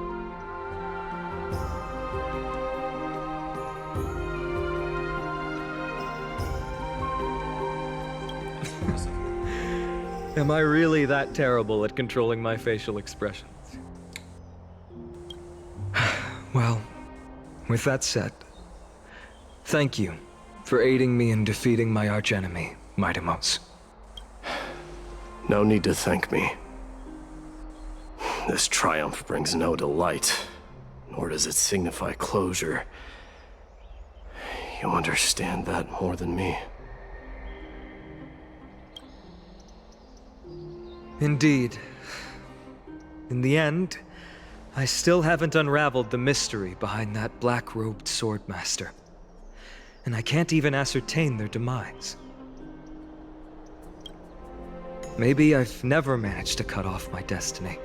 Am I really that terrible at controlling my facial expressions? Well, with that said, thank you for aiding me in defeating my archenemy, Mightimos. No need to thank me. This triumph brings no delight, nor does it signify closure. You understand that more than me. Indeed. In the end, I still haven't unraveled the mystery behind that black-robed swordmaster. And I can't even ascertain their demise. Maybe I've never managed to cut off my destiny.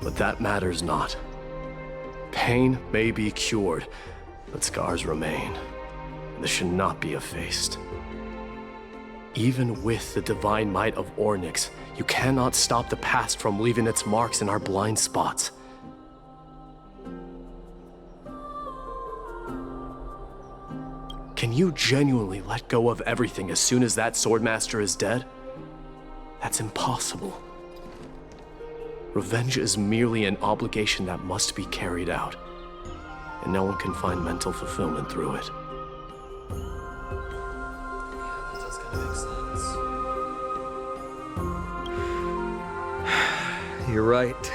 But that matters not. Pain may be cured, but scars remain. This should not be effaced. Even with the divine might of Ornyx, you cannot stop the past from leaving its marks in our blind spots. Can you genuinely let go of everything as soon as that swordmaster is dead? That's impossible. Revenge is merely an obligation that must be carried out, and no one can find mental fulfillment through it. Yeah, that does kind of make sense. You're right.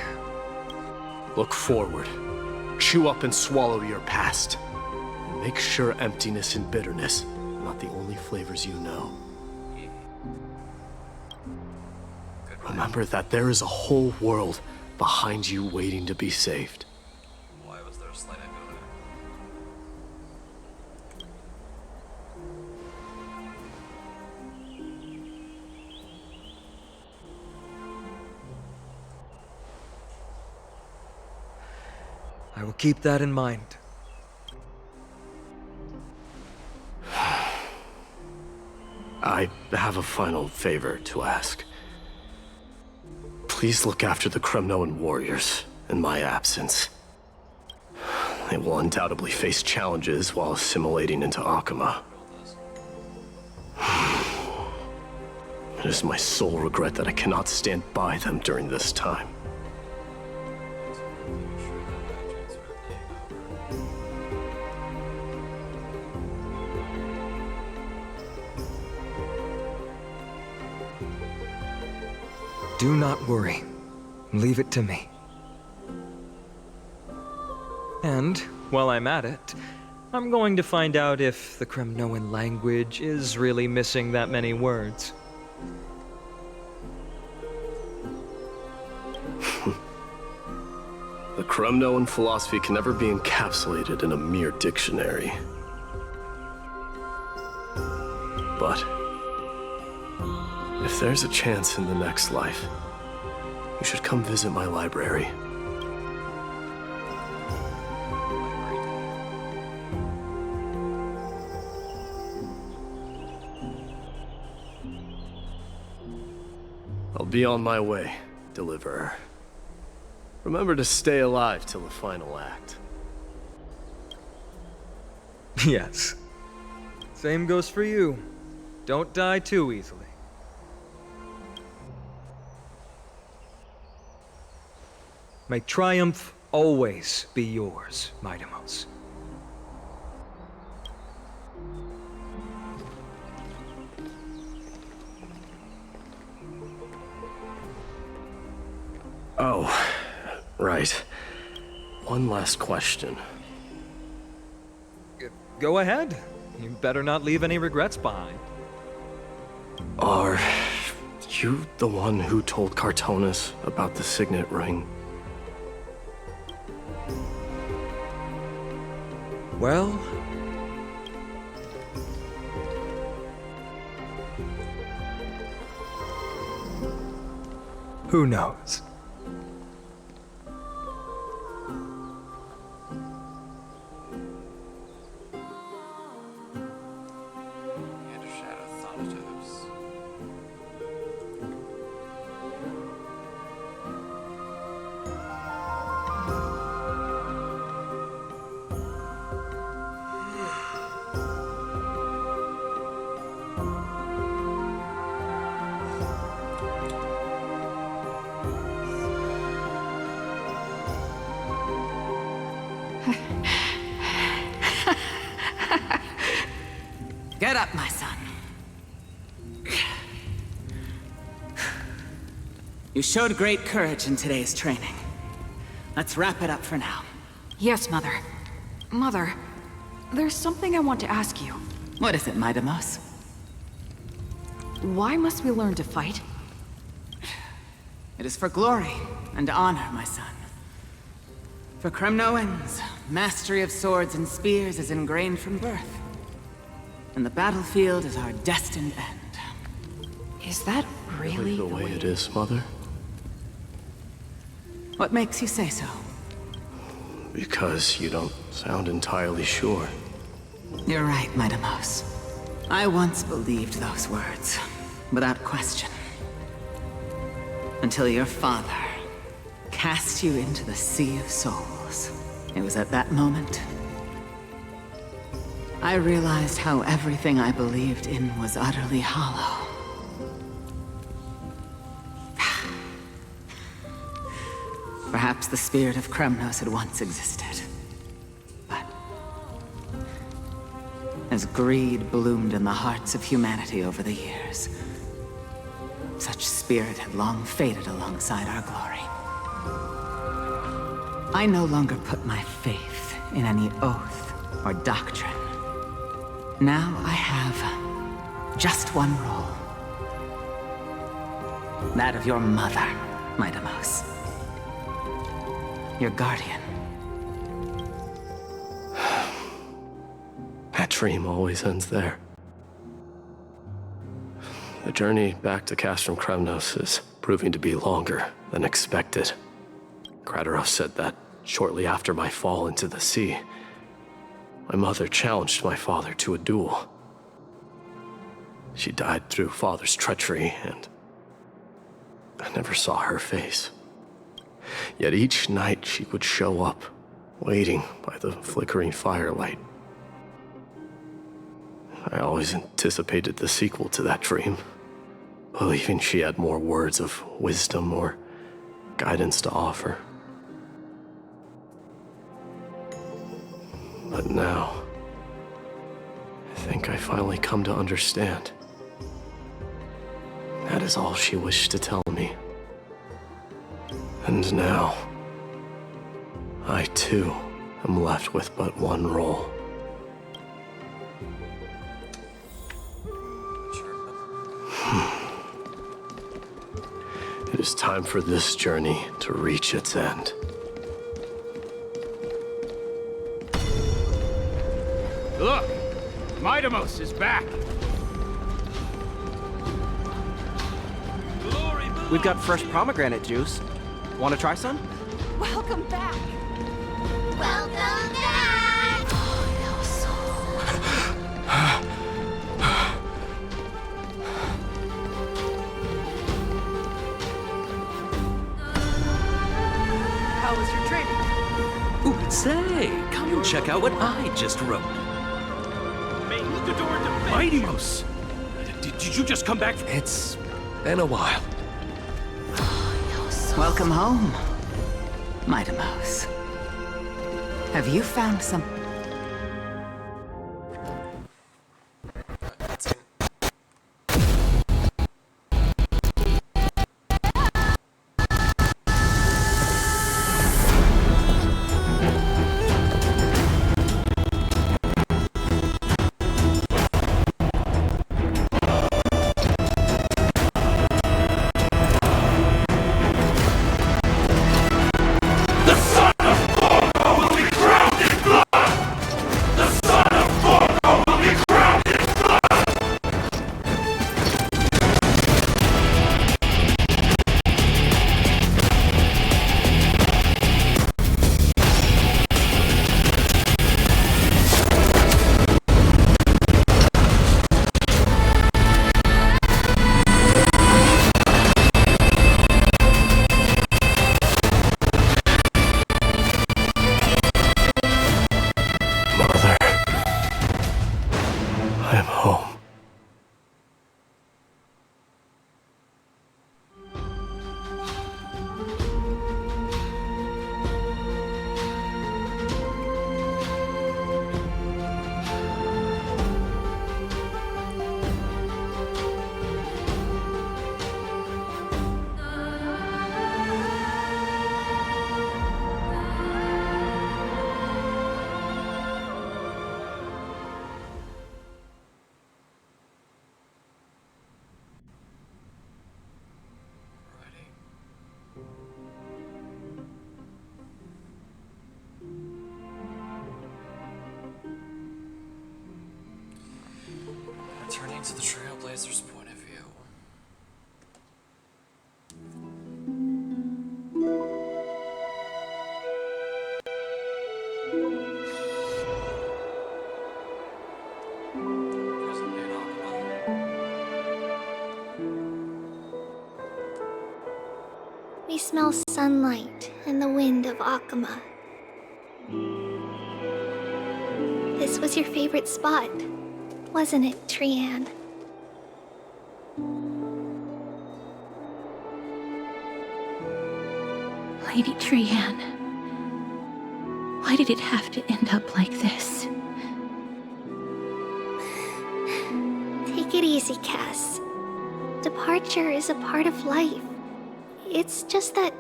Look forward. Chew up and swallow your past. And make sure emptiness and bitterness are not the only flavors you know. Remember that there is a whole world behind you waiting to be saved. Why was there a slight echo there? I will keep that in mind. I have a final favor to ask. Please look after the Kremnoan warriors in my absence. They will undoubtedly face challenges while assimilating into Akama. It is my sole regret that I cannot stand by them during this time. Do not worry. Leave it to me. And, while I'm at it, I'm going to find out if the Kremnoan language is really missing that many words. The Kremnoan philosophy can never be encapsulated in a mere dictionary. But if there's a chance in the next life, you should come visit my library. I'll be on my way, Deliverer. Remember to stay alive till the final act. Yes. Same goes for you. Don't die too easily. May triumph always be yours, Midamos. Oh, right. One last question. Go ahead. You better not leave any regrets behind. Are you the one who told Cartonis about the signet ring? Well... who knows? Get up, my son. You showed great courage in today's training. Let's wrap it up for now. Yes, Mother. Mother, there's something I want to ask you. What is it, Midamos? Why must we learn to fight? It is for glory and honor, my son. For Kremnoans, mastery of swords and spears is ingrained from birth. And the battlefield is our destined end. Is that really the way it is, Mother? What makes you say so? Because you don't sound entirely sure. You're right, Midamos. I once believed those words, without question. Until your father cast you into the Sea of Souls. It was at that moment I realized how everything I believed in was utterly hollow. Perhaps the spirit of Kremnos had once existed. But as greed bloomed in the hearts of humanity over the years, such spirit had long faded alongside our glory. I no longer put my faith in any oath or doctrine. Now I have just one role. That of your mother, Midamos. Your guardian. That dream always ends there. The journey back to Castrum Kremnos is proving to be longer than expected. Kratoros said that shortly after my fall into the sea, my mother challenged my father to a duel. She died through father's treachery, and I never saw her face. Yet each night she would show up, waiting by the flickering firelight. I always anticipated the sequel to that dream, believing she had more words of wisdom or guidance to offer. But now, I think I finally come to understand. That is all she wished to tell me. And now, I too am left with but one role. It is time for this journey to reach its end. Look! Midamos is back! We've got fresh pomegranate juice. Want to try some? Welcome back! Welcome back! How was your training? Ooh, say, come and check out what I just wrote. Midamos! Did you just come back? It's been a while. Welcome home. Mighty Mouse, have you found some... I am home. Returning to the Trailblazer's point of view. We smell sunlight and the wind of Akama. This was your favorite spot, wasn't it, Trian? Lady Trian, why did it have to end up like this? Take it easy, Cass. Departure is a part of life. It's just that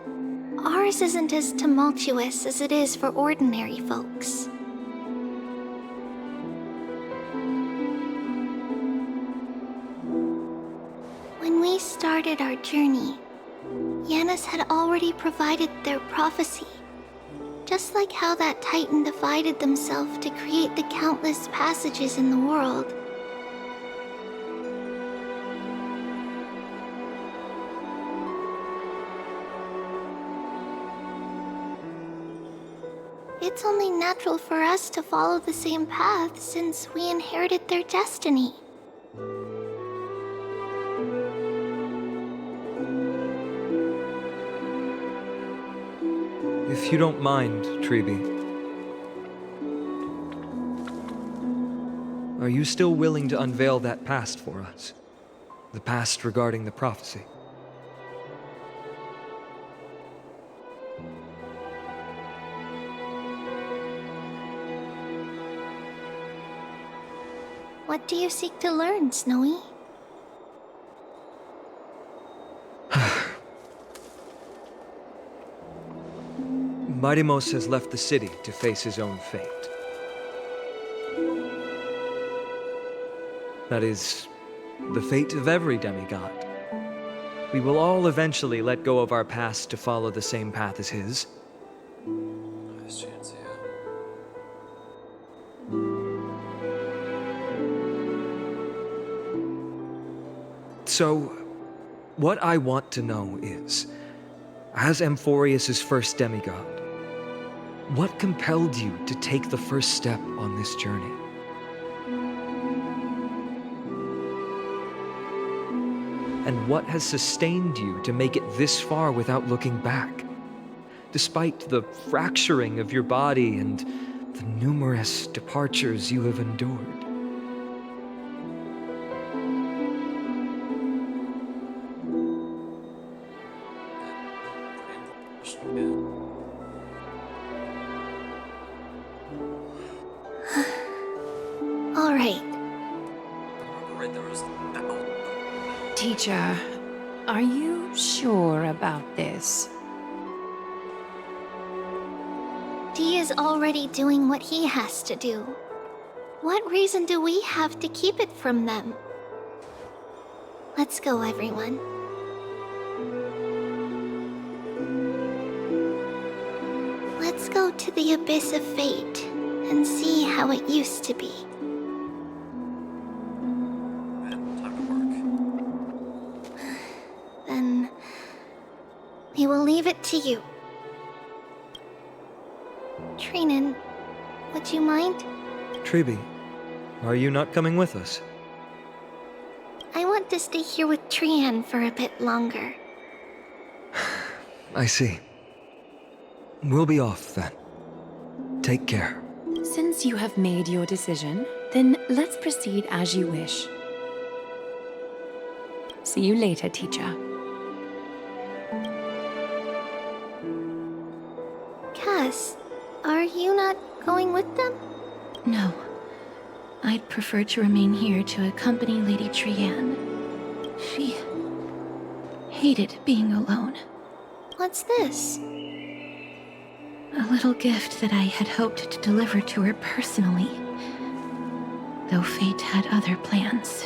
ours isn't as tumultuous as it is for ordinary folks. When we started our journey, Yanis had already provided their prophecy. Just like how that Titan divided themselves to create the countless passages in the world. It's only natural for us to follow the same path since we inherited their destiny. If you don't mind, Treeby, are you still willing to unveil that past for us? The past regarding the prophecy? What do you seek to learn, Snowy? Mightimos has left the city to face his own fate. That is, the fate of every demigod. We will all eventually let go of our past to follow the same path as his. Nice chance, yeah. So, what I want to know is, as Amphorius' first demigod, what compelled you to take the first step on this journey? And what has sustained you to make it this far without looking back? Despite the fracturing of your body and the numerous departures you have endured. Teacher, are you sure about this? Dee is already doing what he has to do. What reason do we have to keep it from them? Let's go, everyone. Let's go to the Abyss of Fate and see how it used to be. Then we will leave it to you. Trinan, would you mind? Treeby, are you not coming with us? I want to stay here with Trian for a bit longer. I see. We'll be off then. Take care. Since you have made your decision, then let's proceed as you wish. See you later, teacher. Cass, are you not going with them? No. I'd prefer to remain here to accompany Lady Trian. She hated being alone. What's this? A little gift that I had hoped to deliver to her personally, though fate had other plans.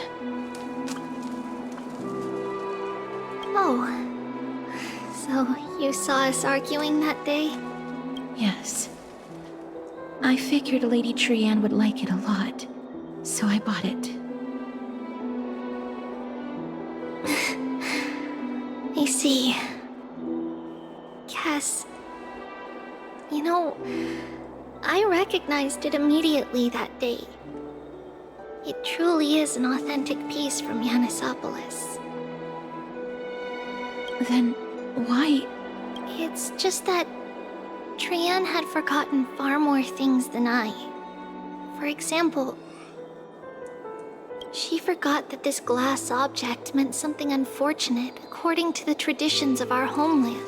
Oh. So you saw us arguing that day? Yes. I figured Lady Trian would like it a lot, so I bought it. I see. Cass, you know, I recognized it immediately that day. It truly is an authentic piece from Yanisopolis. Then why? It's just that Trian had forgotten far more things than I. For example, she forgot that this glass object meant something unfortunate according to the traditions of our homeland.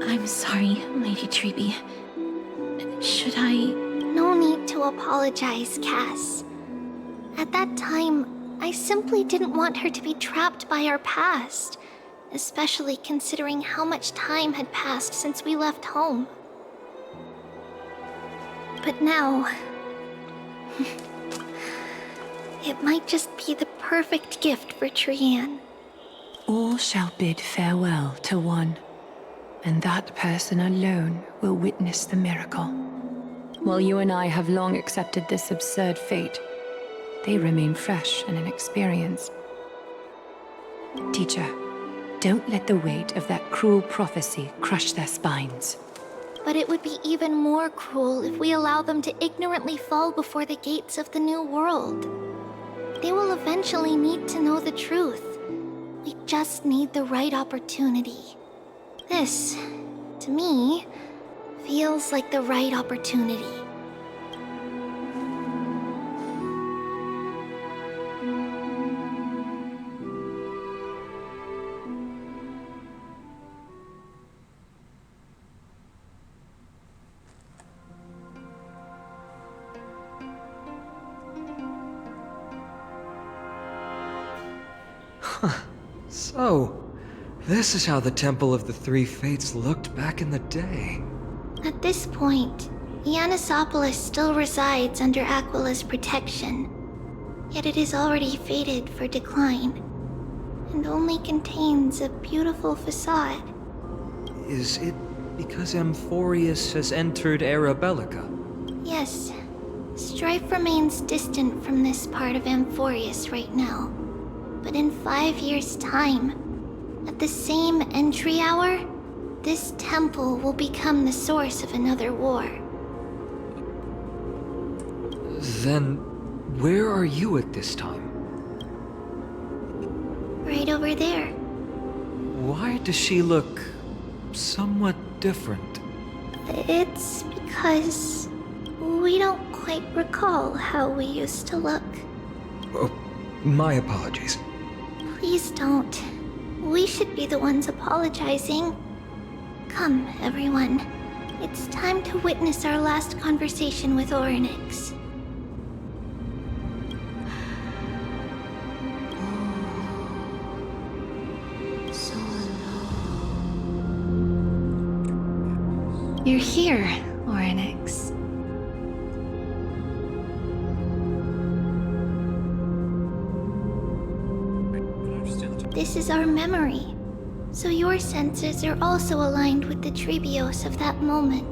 I'm sorry, Lady Treeby. Should I... No need to apologize, Cass. At that time, I simply didn't want her to be trapped by our past, especially considering how much time had passed since we left home. But now... it might just be the perfect gift for Trian. All shall bid farewell to one, and that person alone will witness the miracle. While you and I have long accepted this absurd fate, they remain fresh and inexperienced. Teacher, don't let the weight of that cruel prophecy crush their spines. But it would be even more cruel if we allow them to ignorantly fall before the gates of the new world. They will eventually need to know the truth. We just need the right opportunity. This, to me, feels like the right opportunity. So, this is how the Temple of the Three Fates looked back in the day. At this point, Yanisopolis still resides under Aquila's protection, yet it is already fated for decline, and only contains a beautiful facade. Is it because Amphorius has entered Era Bellica? Yes, strife remains distant from this part of Amphorius right now. But in 5 years' time, at the same entry hour, this temple will become the source of another war. Then, where are you at this time? Right over there. Why does she look somewhat different? It's because we don't quite recall how we used to look. Oh, my apologies. Please don't. We should be the ones apologizing. Come, everyone. It's time to witness our last conversation with Orynyx. You're here, Orynyx. This is our memory. So your senses are also aligned with the Trebios of that moment.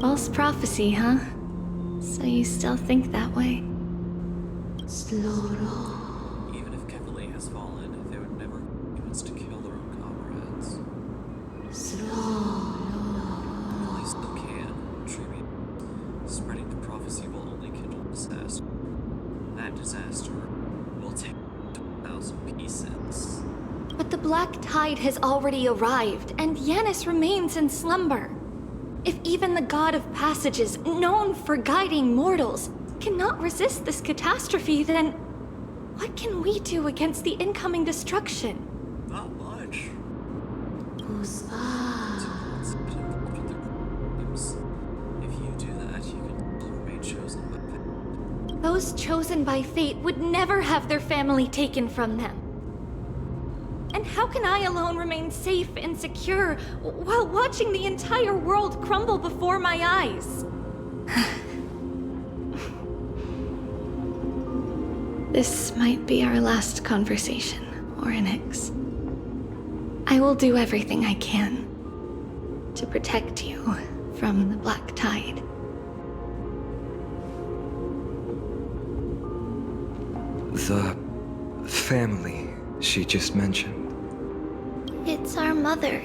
False prophecy, huh? So you still think that way? Even if Kefali has fallen, they would never humans to kill their own comrades. Kefali still can. Trebi, spreading the prophecy will only kindle disaster. That disaster will take 1,000 pieces. But the Black Tide has already arrived, and Yanis remains in slumber. If even the God of Passages, known for guiding mortals, cannot resist this catastrophe, then what can we do against the incoming destruction? Not much. If you do that, you can still remain chosen by fate. Those chosen by fate would never have their family taken from them. And how can I alone remain safe and secure while watching the entire world crumble before my eyes? This might be our last conversation, Orynyx. I will do everything I can to protect you from the Black Tide. The family she just mentioned. It's our mother.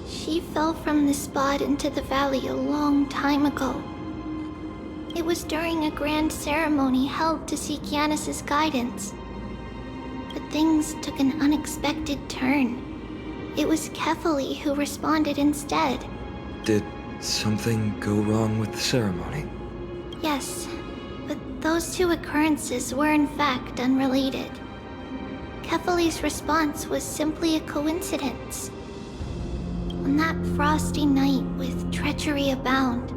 She fell from the spot into the valley a long time ago. It was during a grand ceremony held to seek Yanis's guidance. But things took an unexpected turn. It was Kefali who responded instead. Did something go wrong with the ceremony? Yes, but those two occurrences were in fact unrelated. Kefali's response was simply a coincidence. On that frosty night with treachery abound,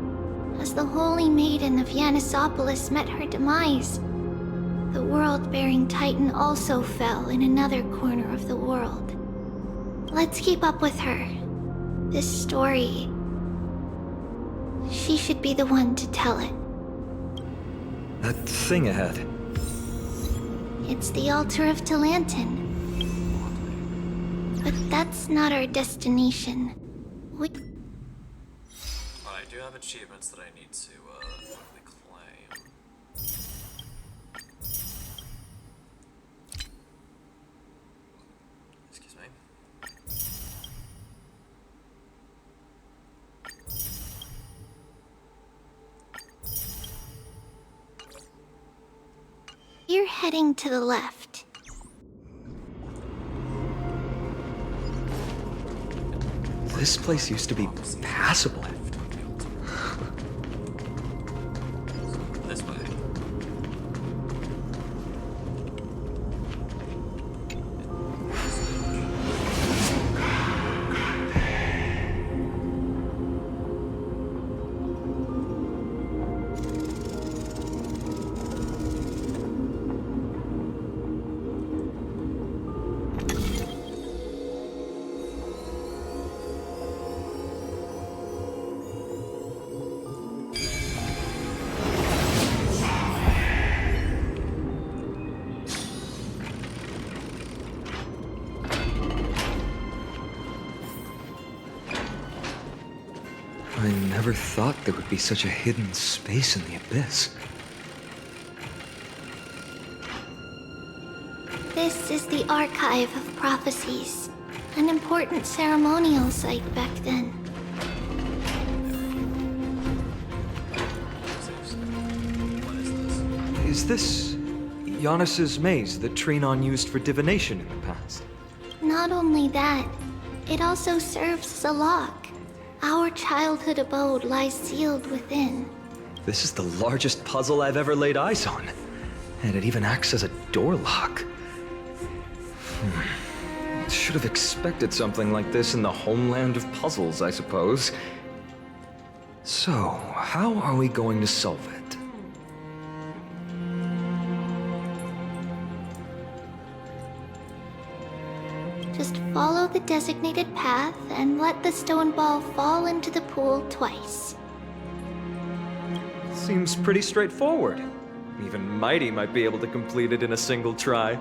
as the Holy Maiden of Yanisopolis met her demise, the world-bearing Titan also fell in another corner of the world. Let's keep up with her. This story... she should be the one to tell it. That thing ahead. It's the altar of Talantin. But that's not our destination. But I do have achievements that I need to quickly claim. Excuse me. You're heading to the left. This place used to be passable. This way. I never thought there would be such a hidden space in the abyss. This is the Archive of Prophecies, an important ceremonial site back then. Is this Yanis's maze that Trinon used for divination in the past? Not only that, it also serves as a lock. Our childhood abode lies sealed within. This is the largest puzzle I've ever laid eyes on. And it even acts as a door lock. Should have expected something like this in the homeland of puzzles, I suppose. So, how are we going to solve it? Follow the designated path and let the stone ball fall into the pool twice. Seems pretty straightforward. Even Mighty might be able to complete it in a single try.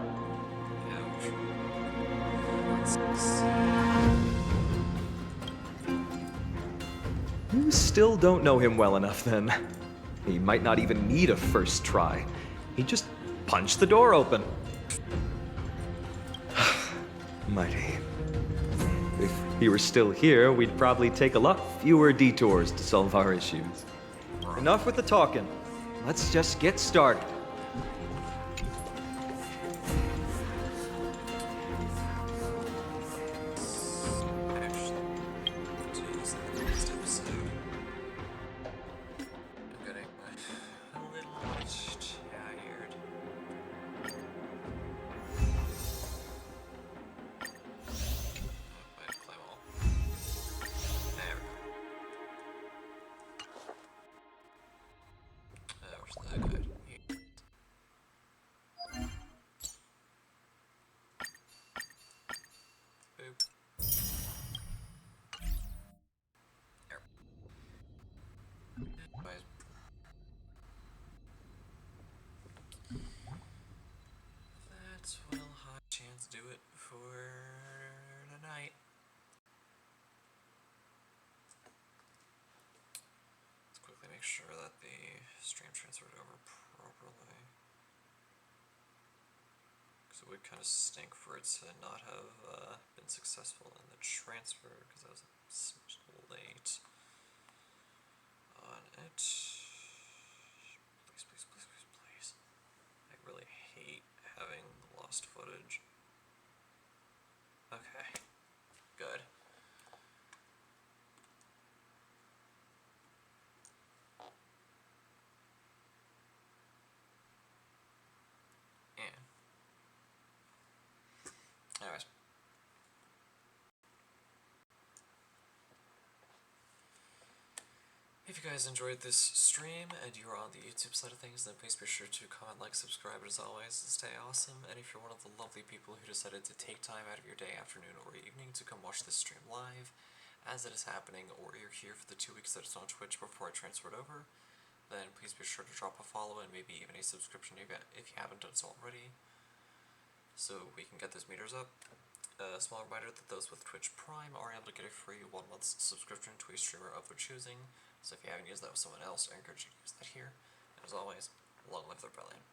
You still don't know him well enough, then. He might not even need a first try. He just punched the door open. Mighty. If he were still here, we'd probably take a lot fewer detours to solve our issues. Enough with the talking. Let's just get started. That's well high chance do it for tonight. Let's quickly make sure that the stream transferred over properly. Because it would kind of stink for it to not have been successful in the transfer, because I was a smidge late on it. Please, please, please, please, please. I really hate having lost footage. Okay, good. Yeah. Anyways. If you guys enjoyed this stream and you're on the YouTube side of things, then please be sure to comment, like, subscribe, as always, and stay awesome. And if you're one of the lovely people who decided to take time out of your day, afternoon, or evening to come watch this stream live as it is happening, or you're here for the 2 weeks that it's on Twitch before I transferred over, then please be sure to drop a follow and maybe even a subscription if you haven't done so already, so we can get those meters up. A small reminder that those with Twitch Prime are able to get a free 1 month subscription to a streamer of their choosing, so if you haven't used that with someone else, I encourage you to use that here. And as always, long live the rebellion.